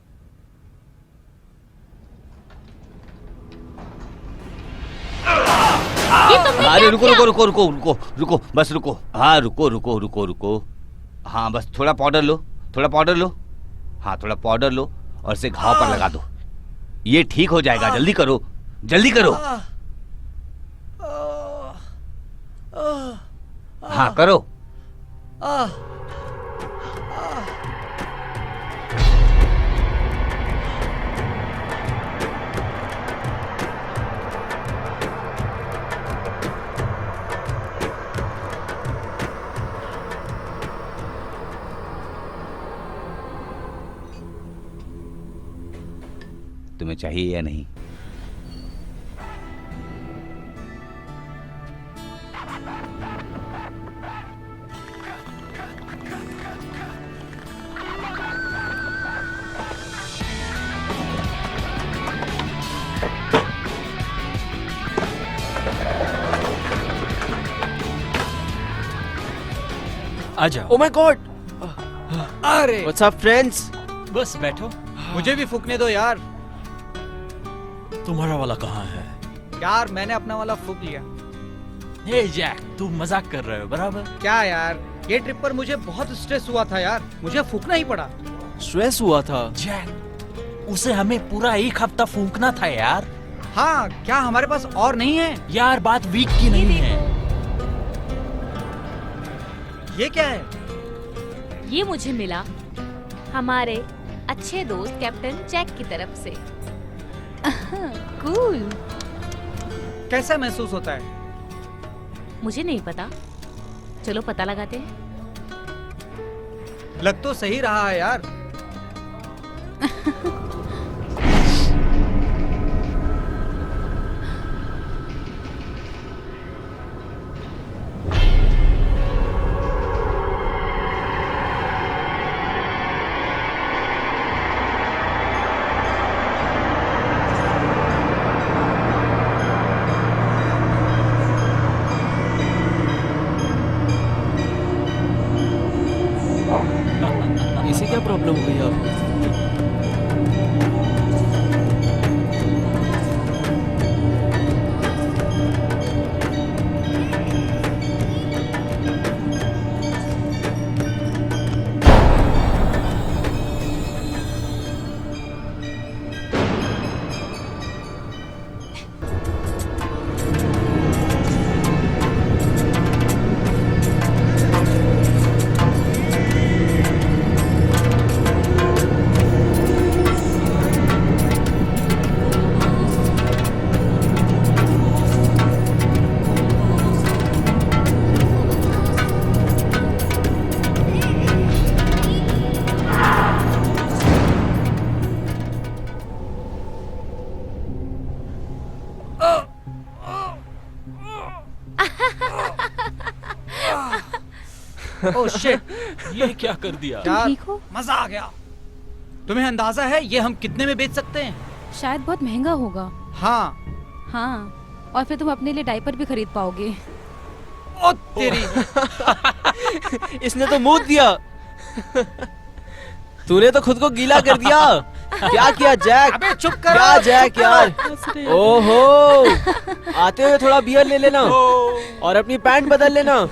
अरे रुको रुको रुको रुको रुको रुको, बस रुको। हाँ रुको रुको रुको रुको। हाँ बस थोड़ा पाउडर लो, थोड़ा पाउडर लो। हाँ थोड़ा पाउडर लो और इसे घाव पर लगा दो। ये ठीक हो जाएगा। जल्दी करो, जल्दी करो। हाँ करो। तुम्हें चाहिए या नहीं? आ जाओ। Oh my God. अरे व्हाट्स अप फ्रेंड्स? बस बैठो। मुझे भी फूकने दो यार। तुम्हारा वाला कहाँ है? यार मैंने अपना वाला फूक लिया। हे जैक, तू मजाक कर रहे हो बराबर? क्या यार, ये ट्रिप पर मुझे बहुत स्ट्रेस हुआ था यार, मुझे फूकना ही पड़ा। स्ट्रेस हुआ था? जैक, उसे हमें पूरा एक हफ्ता फूंकना था यार। हाँ, क्या हमारे पास और नहीं है? यार बात वीक की नहीं है। ये क्या है? ये मुझे मिला हमारे अच्छे दोस्त कैप्टन जैक की तरफ से। कूल। कैसा महसूस होता है? मुझे नहीं पता, चलो पता लगाते हैं। लग तो सही रहा है यार। इसे क्या प्रॉब्लम हो गई आपको? ओह शिट, ये क्या कर दिया? यार ठीक हो? मजा आ गया। तुम्हें अंदाजा है ये हम कितने में बेच सकते हैं? शायद बहुत महंगा होगा। हाँ, हाँ, और फिर तुम अपने लिए डायपर भी खरीद पाओगे। ओ तेरी। इसने तो मुंह दिया। तूने तो खुद को गीला कर दिया। क्या किया जैक? अबे चुप कर। क्या जैक यार? ओहो, आते हुए थोड़ा बियर ले लेना और अपनी पैंट बदल लेना।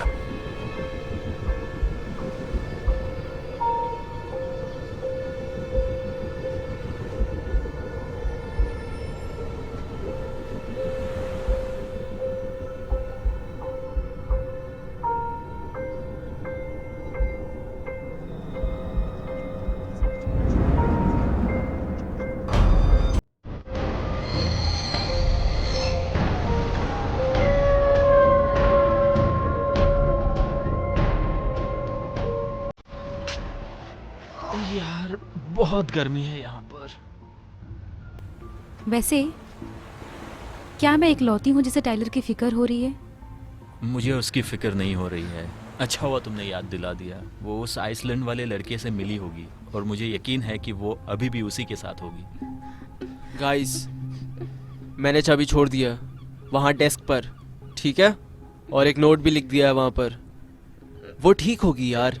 यार बहुत गर्मी है यहाँ पर। वैसे क्या मैं इकलौती हूँ जिसे टाइलर की फिक्र हो रही है? मुझे उसकी फिक्र नहीं हो रही है। अच्छा हुआ तुमने याद दिला दिया। वो उस आइसलैंड वाले लड़के से मिली होगी और मुझे यकीन है कि वो अभी भी उसी के साथ होगी। गाइस, मैंने चाबी छोड़ दिया वहाँ डेस्क पर, ठीक है? और एक नोट भी लिख दिया है वहाँ पर। वो ठीक होगी यार।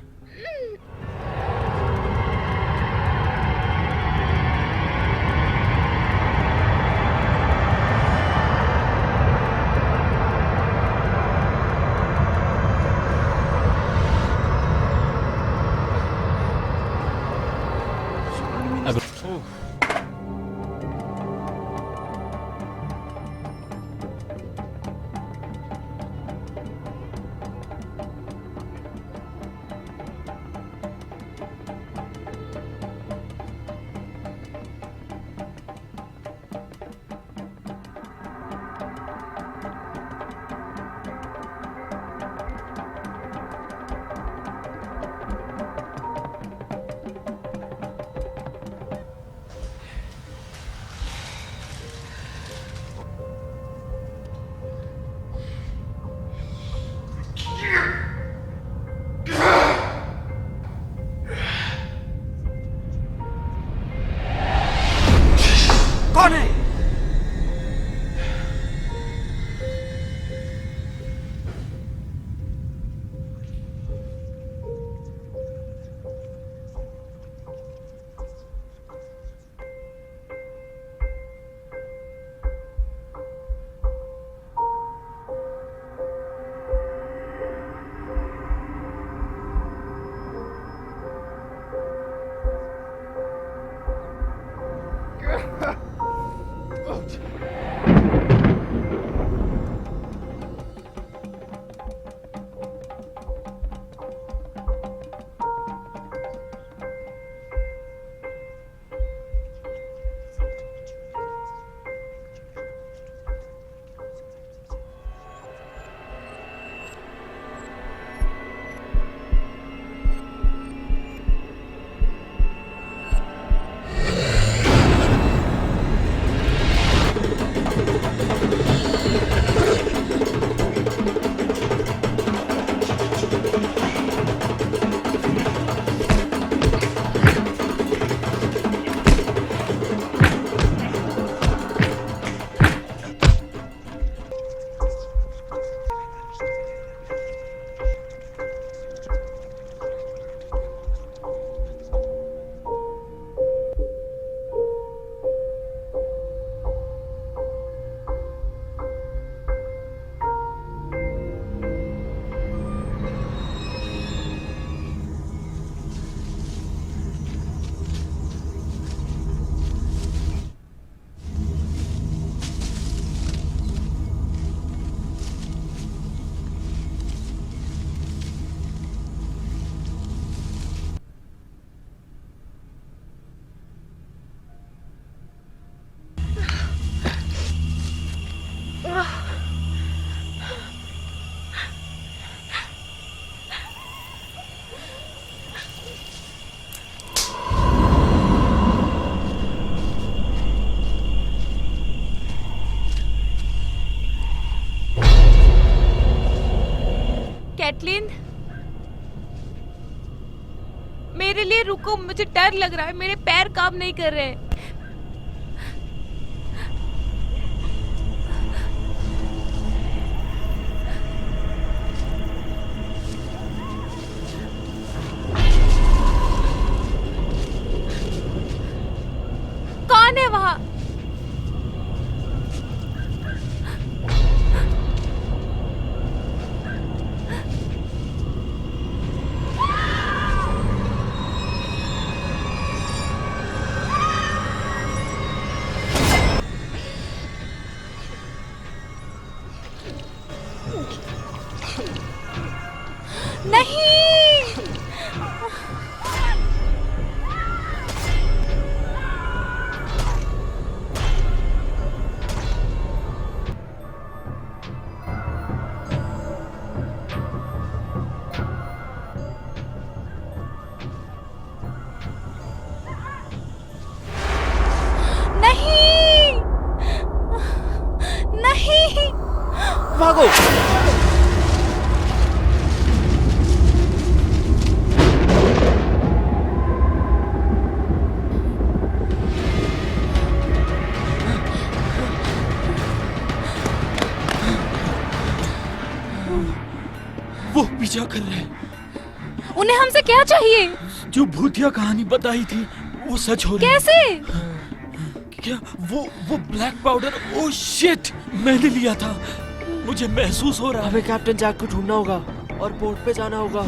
कौन है? कैटलिन, मेरे लिए रुको, मुझे डर लग रहा है, मेरे पैर काम नहीं कर रहे। भागो। वो पीछा कर रहे हैं। उन्हें हमसे क्या चाहिए? जो भूतिया कहानी बताई थी वो सच हो रही है। कैसे? क्या वो ब्लैक पाउडर? ओह शिट, मैंने लिया था। मुझे महसूस हो रहा है। हमें कैप्टन जैक को ढूंढना होगा और बोट पे जाना होगा।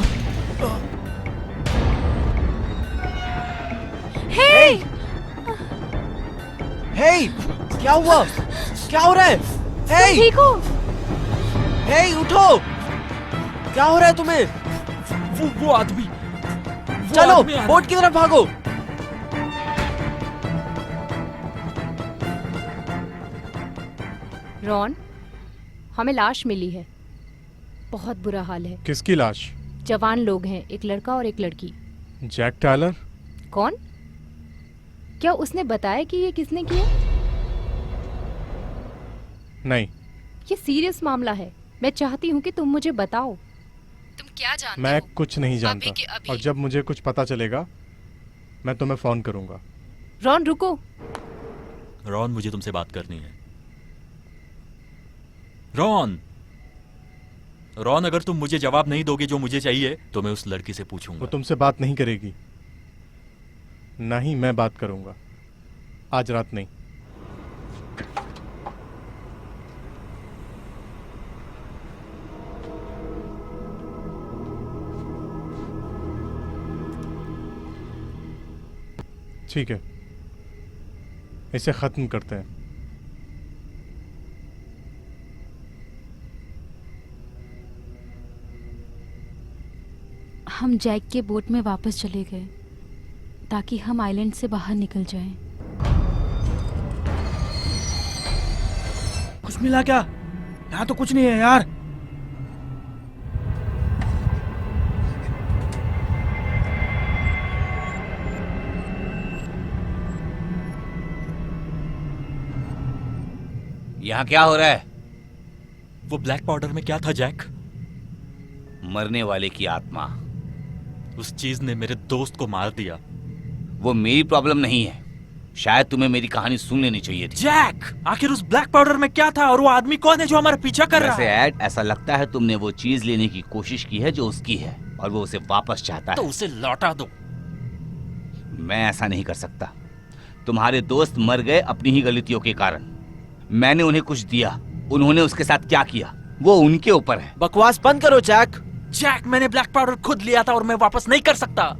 हे! हे, क्या हुआ? क्या हो रहा है? हे, ठीक हो? हे, उठो। क्या हो रहा है तुम्हें? वो आदमी चलो आदमी आ रहा है। बोट की तरफ भागो। रॉन, हमें लाश मिली है। बहुत बुरा हाल है। किसकी लाश? जवान लोग हैं, एक लड़का और एक लड़की। Jack Tyler? कौन? क्या उसने बताया कि ये किसने किया? नहीं, ये सीरियस मामला है। मैं चाहती हूँ कि तुम मुझे बताओ। तुम क्या जानते मैं हो? कुछ नहीं अभी जानता। के अभी। और जब मुझे कुछ पता चलेगा मैं तुम्हें फोन करूंगा। रॉन रुको। रॉन, मुझे तुमसे बात करनी है। रॉन, अगर तुम मुझे जवाब नहीं दोगे जो मुझे चाहिए तो मैं उस लड़की से वो पूछूंगा। तुमसे बात नहीं करेगी। नहीं, मैं बात करूंगा। आज रात नहीं। ठीक है, इसे खत्म करते हैं। हम जैक के बोट में वापस चले गए ताकि हम आइलैंड से बाहर निकल जाएं। कुछ मिला क्या? यहाँ तो कुछ नहीं है यार। यहाँ क्या हो रहा है? वो ब्लैक पाउडर में क्या था जैक? मरने वाले की आत्मा। उस चीज ने मेरे दोस्त को मार दिया। वो मेरी प्रॉब्लम नहीं है। शायद तुम्हें मेरी कहानी सुन लेनी चाहिए थी। जैक, आखिर उस ब्लैक पाउडर में क्या था और वो आदमी कौन है जो हमारा पीछा कर रहा वैसे है? ऐड, ऐसा लगता है तुमने वो चीज लेने की कोशिश की है जो उसकी है और वो उसे वापस चाहता तो है। उसे लौटा दो। मैं ऐसा नहीं कर सकता। तुम्हारे दोस्त मर गए अपनी ही गलतियों के कारण। मैंने उन्हें कुछ दिया, उन्होंने उसके साथ क्या किया वो उनके ऊपर है। बकवास बंद करो जैक। जैक, मैंने ब्लैक पाउडर खुद लिया था और मैं वापस नहीं कर सकता।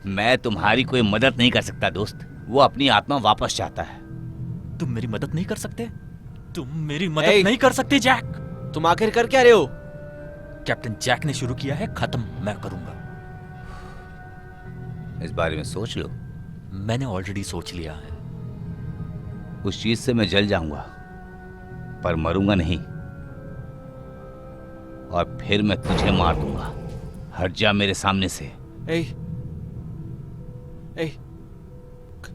मैं तुम्हारी कोई मदद नहीं कर सकता दोस्त। वो अपनी आत्मा वापस चाहता है। तुम मेरी मदद नहीं कर सकते? तुम मेरी ए! मदद नहीं कर सकते जैक। तुम आखिर कर क्या रहे हो? कैप्टन जैक ने शुरू किया है, खत्म मैं करूंगा। इस बारे में सोच लो। मैंने ऑलरेडी सोच लिया है। उस चीज से मैं जल जाऊंगा पर मरूंगा नहीं। और फिर मैं तुझे मार दूंगा। हट जा मेरे सामने से। ए,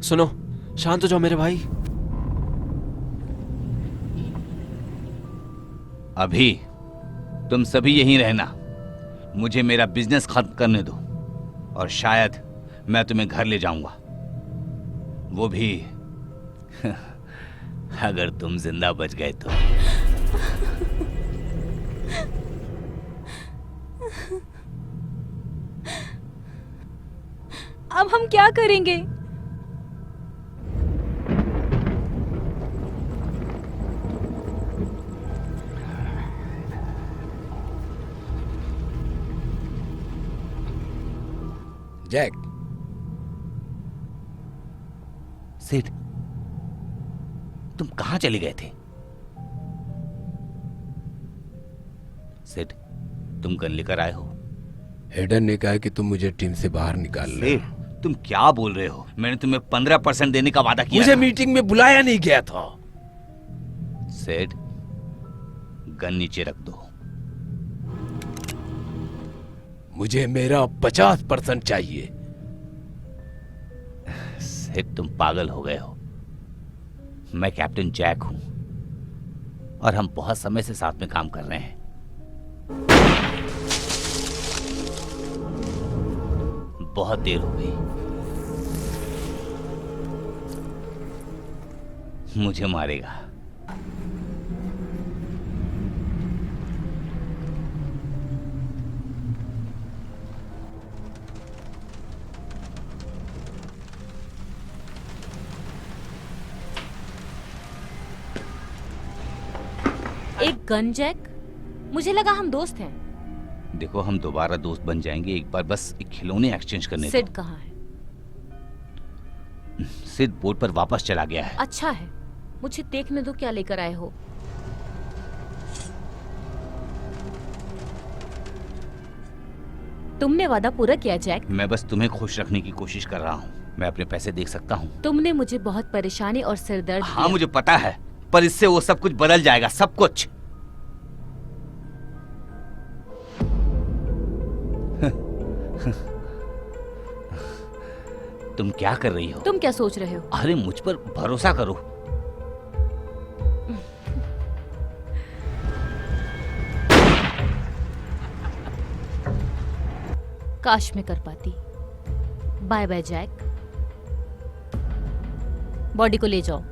सुनो, शांत हो जाओ मेरे भाई। अभी तुम सभी यहीं रहना। मुझे मेरा बिजनेस खत्म करने दो और शायद मैं तुम्हें घर ले जाऊंगा। वो भी अगर तुम जिंदा बच गए तो। अब हम क्या करेंगे? जैक, सिड, तुम कहां चले गए थे? सिड, तुम गन लेकर आए हो? हेडन ने कहा कि तुम मुझे टीम से बाहर निकाल ले। सिड, तुम क्या बोल रहे हो? मैंने तुम्हें 15% देने का वादा किया मुझे था। मीटिंग में बुलाया नहीं गया था। सिड, गन नीचे रख दो। मुझे मेरा 50% चाहिए। सिड, तुम पागल हो गए हो। मैं कैप्टन जैक हूं और हम बहुत समय से साथ में काम कर रहे हैं। बहुत देर हो गई। मुझे मारेगा। एक गन जैक? मुझे लगा हम दोस्त हैं। देखो, हम दोबारा दोस्त बन जाएंगे, एक बार बस एक खिलौने एक्सचेंज करने सिड दो। कहाँ है? सिड बोट पर वापस चला गया है। अच्छा है, मुझे देखने दो क्या लेकर आए हो। तुमने वादा पूरा किया जैक। मैं बस तुम्हें खुश रखने की कोशिश कर रहा हूँ। मैं अपने पैसे देख सकता हूँ। तुमने मुझे बहुत परेशानी और सिरदर्द हाँ, दिया। मुझे पता है, पर इससे वो सब कुछ बदल जाएगा, सब कुछ। तुम क्या कर रही हो? तुम क्या सोच रहे हो? अरे मुझ पर भरोसा करो। काश मैं कर पाती। Bye bye Jack. बॉडी को ले जाओ।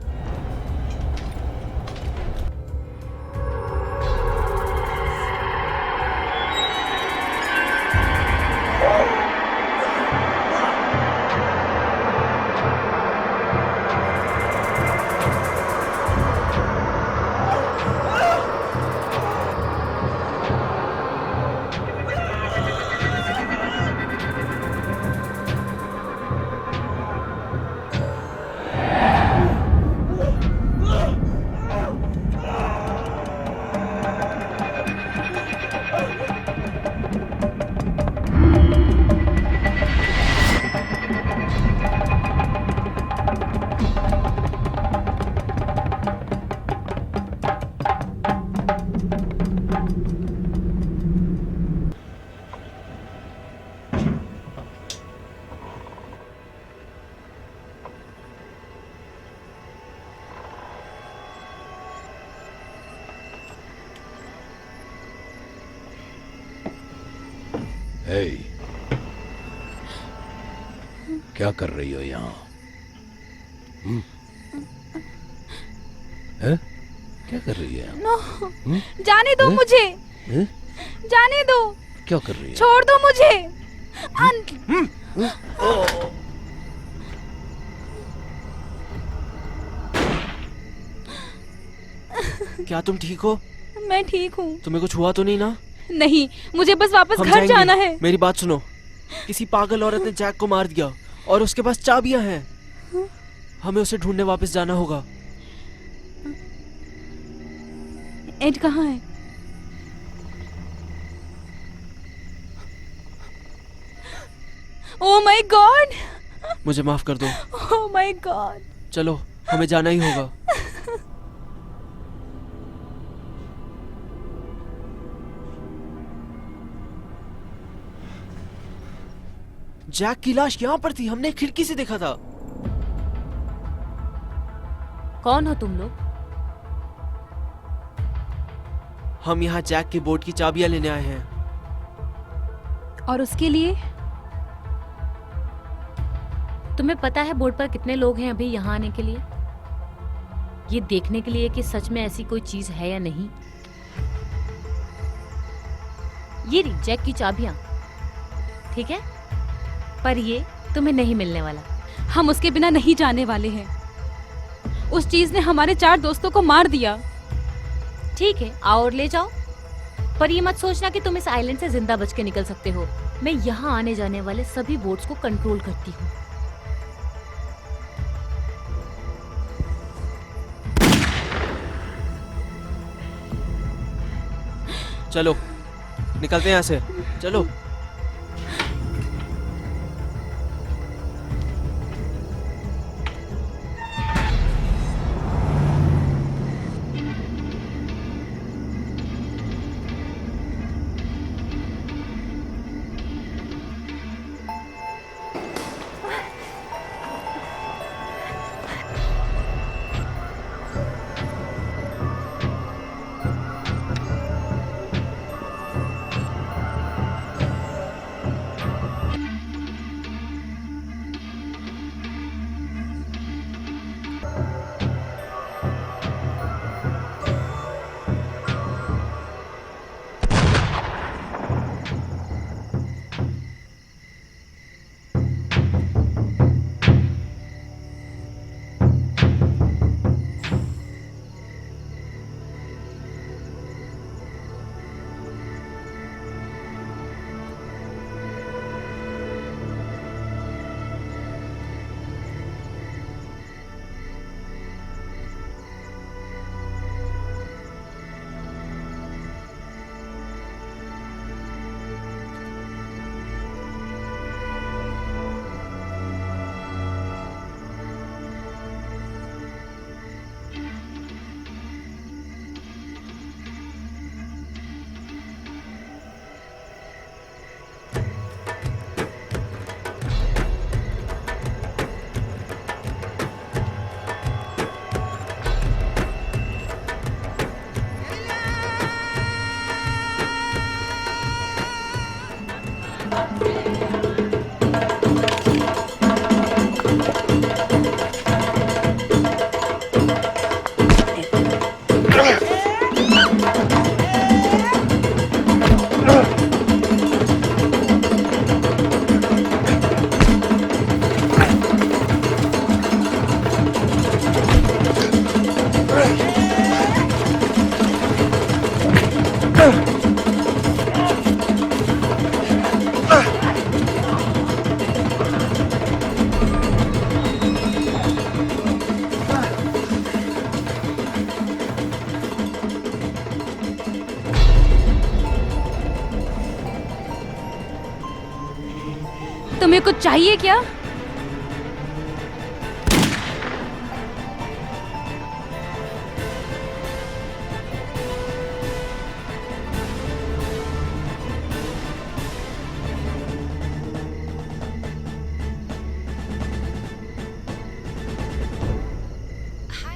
हे, क्या कर रही हो यहाँ? हैं? क्या कर रही है? नो, जाने दो मुझे। हैं? जाने दो। क्या कर रही है? छोड़ दो मुझे। क्या तुम ठीक हो? मैं ठीक हूँ। तुम्हें कुछ हुआ तो नहीं ना? नहीं, मुझे बस वापस हम घर जाएंगे। जाना है। मेरी बात सुनो, किसी पागल औरत ने जैक को मार दिया और उसके पास चाबियां हैं। हमें उसे ढूंढने वापस जाना होगा। एड कहाँ है? Oh my God. मुझे माफ कर दो। Oh my God. चलो, हमें जाना ही होगा। जैक की लाश यहाँ पर थी, हमने खिड़की से देखा था। कौन हो तुम लोग? हम यहाँ जैक की बोट की चाबियां लेने आए हैं। और उसके लिए? तुम्हें पता है बोर्ड पर कितने लोग हैं अभी यहाँ आने के लिए? ये देखने के लिए कि सच में ऐसी कोई चीज है या नहीं। ये रही जैक की चाबियां, ठीक है? पर ये तुम्हें नहीं मिलने वाला। हम उसके बिना नहीं जाने वाले हैं। उस चीज ने हमारे 4 दोस्तों को मार दिया। ठीक है, आओ और ले जाओ। पर ये मत सोचना कि तुम इस आइलैंड से जिंदा बच के निकल सकते हो। मैं यहाँ आने जाने वाले सभी बोट्स को कंट्रोल करती हूँ। चलो, निकलते हैं यहाँ से। चलो। कुछ चाहिए क्या? हाँ,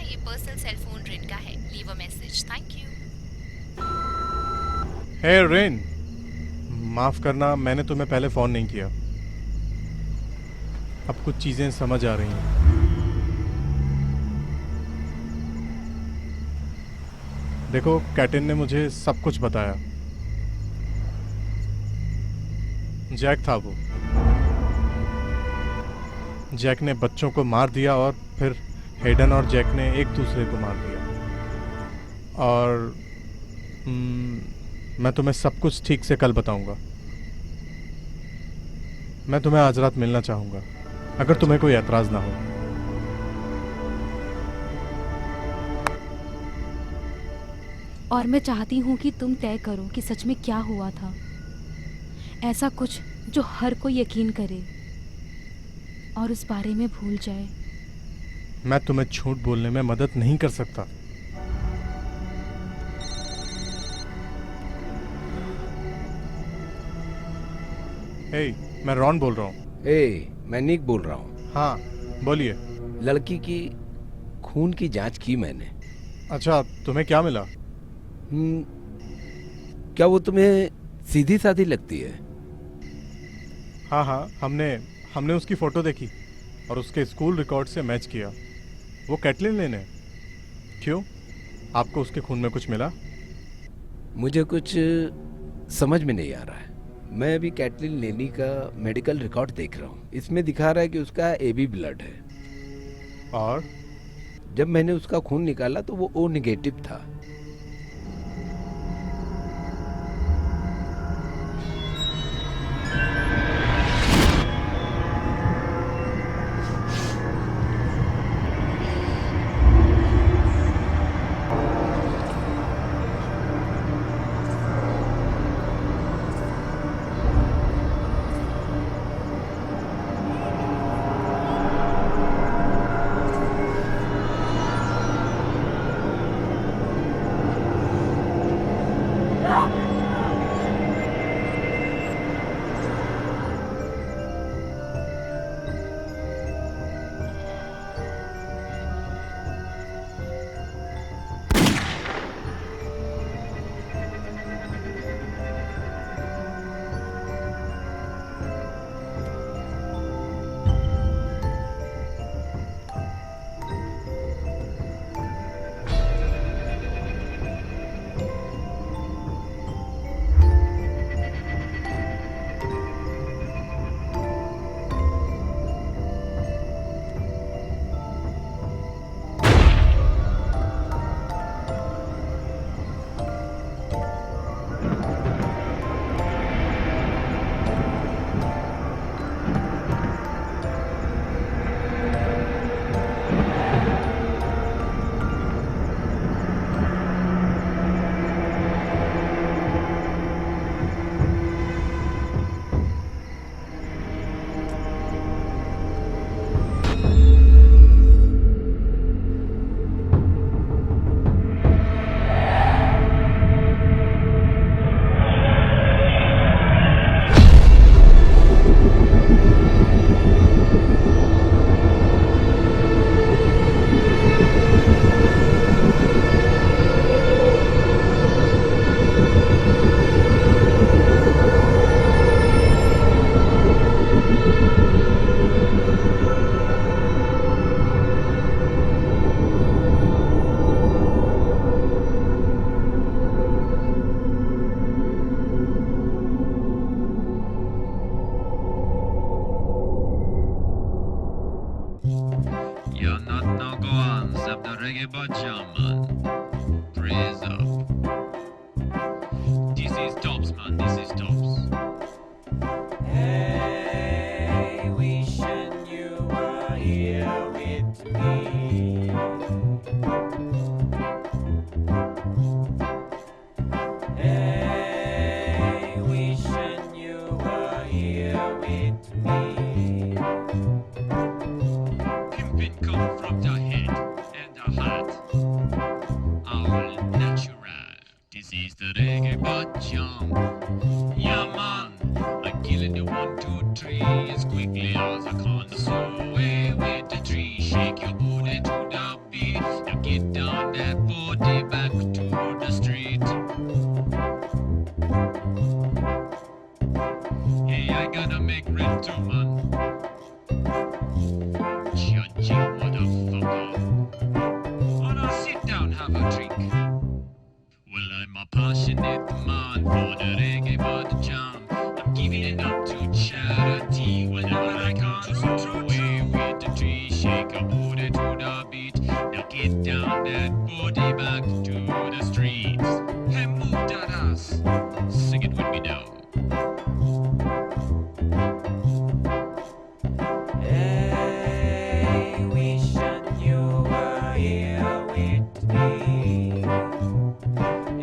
ये पर्सनल सेल फोन रेन का है। Leave a message. Thank you. Hey Ren, माफ करना, मैंने तुम्हें पहले फोन नहीं किया। अब कुछ चीजें समझ आ रही हैं। देखो, कैटिन ने मुझे सब कुछ बताया। जैक था वो। जैक ने बच्चों को मार दिया और फिर हेडन और जैक ने एक दूसरे को मार दिया। और मैं तुम्हें सब कुछ ठीक से कल बताऊंगा। मैं तुम्हें आज रात मिलना चाहूंगा, अगर तुम्हें कोई एतराज ना हो। और मैं चाहती हूँ कि तुम तय करो कि सच में क्या हुआ था। ऐसा कुछ जो हर कोई यकीन करे और उस बारे में भूल जाए। मैं तुम्हें झूठ बोलने में मदद नहीं कर सकता। हे, मैं रॉन बोल रहा हूँ। मैं निक बोल रहा हूँ। हाँ, बोलिए। लड़की की खून की जांच की मैंने। अच्छा, तुम्हें क्या मिला? क्या वो तुम्हें सीधी साधी लगती है? हाँ हाँ, हमने उसकी फोटो देखी और उसके स्कूल रिकॉर्ड से मैच किया। वो कैटलिन लेन है। क्यों, आपको उसके खून में कुछ मिला? मुझे कुछ समझ में नहीं आ रहा है। मैं अभी कैटलिन लेनी का मेडिकल रिकॉर्ड देख रहा हूँ। इसमें दिखा रहा है कि उसका AB ब्लड है। और जब मैंने उसका खून निकाला तो वो O नेगेटिव था। reggae Bajaman. Praise up. This is tops, man. This is tops. Hey, wishing you were here with me. Hey, wishing you were here with me. that. All natural. This is the reggae bacham. Yeah, man. I'm killing the 1, 2, 3 as quickly as I can. So away with the tree, shake your booty to the beat. Now get down that body back to the street. Hey, I gotta make rent too, man. Judging motherfucker. Oh no, sit down, have a drink. Well, I'm a passionate man for the reggae but jam. I'm giving it up to charity whenever I can. So away with the tree, shake a booty to the beat. Now get down that body back to the streets. Hey, move that ass. Sing it with me now. Hey, wish I knew were here with me.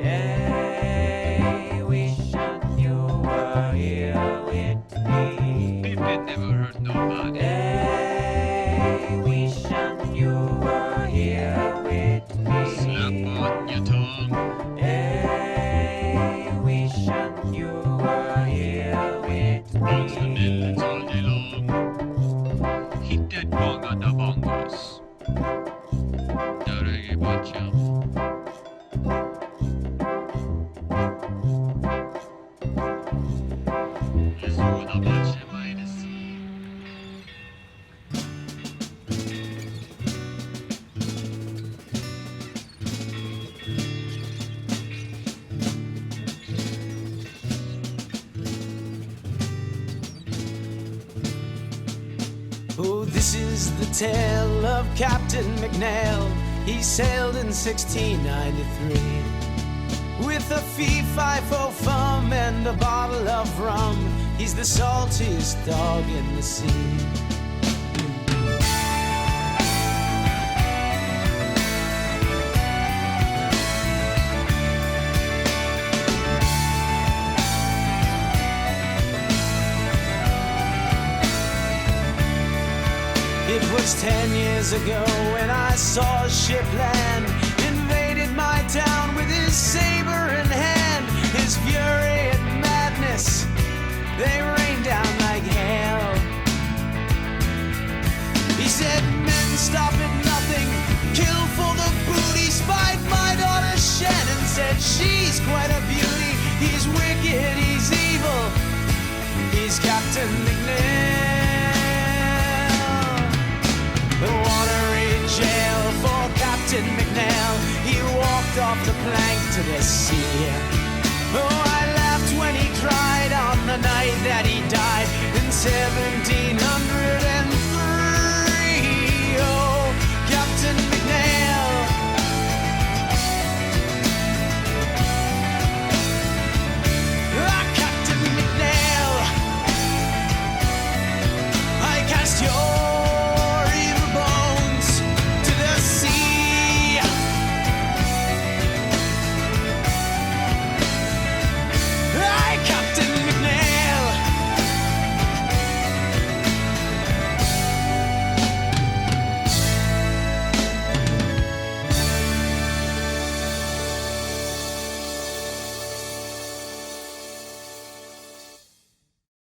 Hey, wish I knew were here with me. Pimpin' never hurt nobody. Hey, wish I knew were here with me. Slap on your tongue. Hey, wish I knew were here with Bounce the me. melons all day long. Hit that bong on the bongos. The reggae bacham. Let's do the bacham by the sea. Oh, this is the tale of Captain McNail. He sailed in 1693 with a fee-fi-fo fum and a bottle of rum. He's the saltiest dog in the sea. It was 10 years ago when I saw a ship land, invaded my town with his saber in hand. His fury and madness, they rained down like hail. He said, men stop at nothing, kill for the booty. Spied my daughter Shannon, said she's quite a beauty. He's wicked, he's evil, he's Captain McNail. The watery jail for Captain McNail. He walked off the plank to the sea. Oh,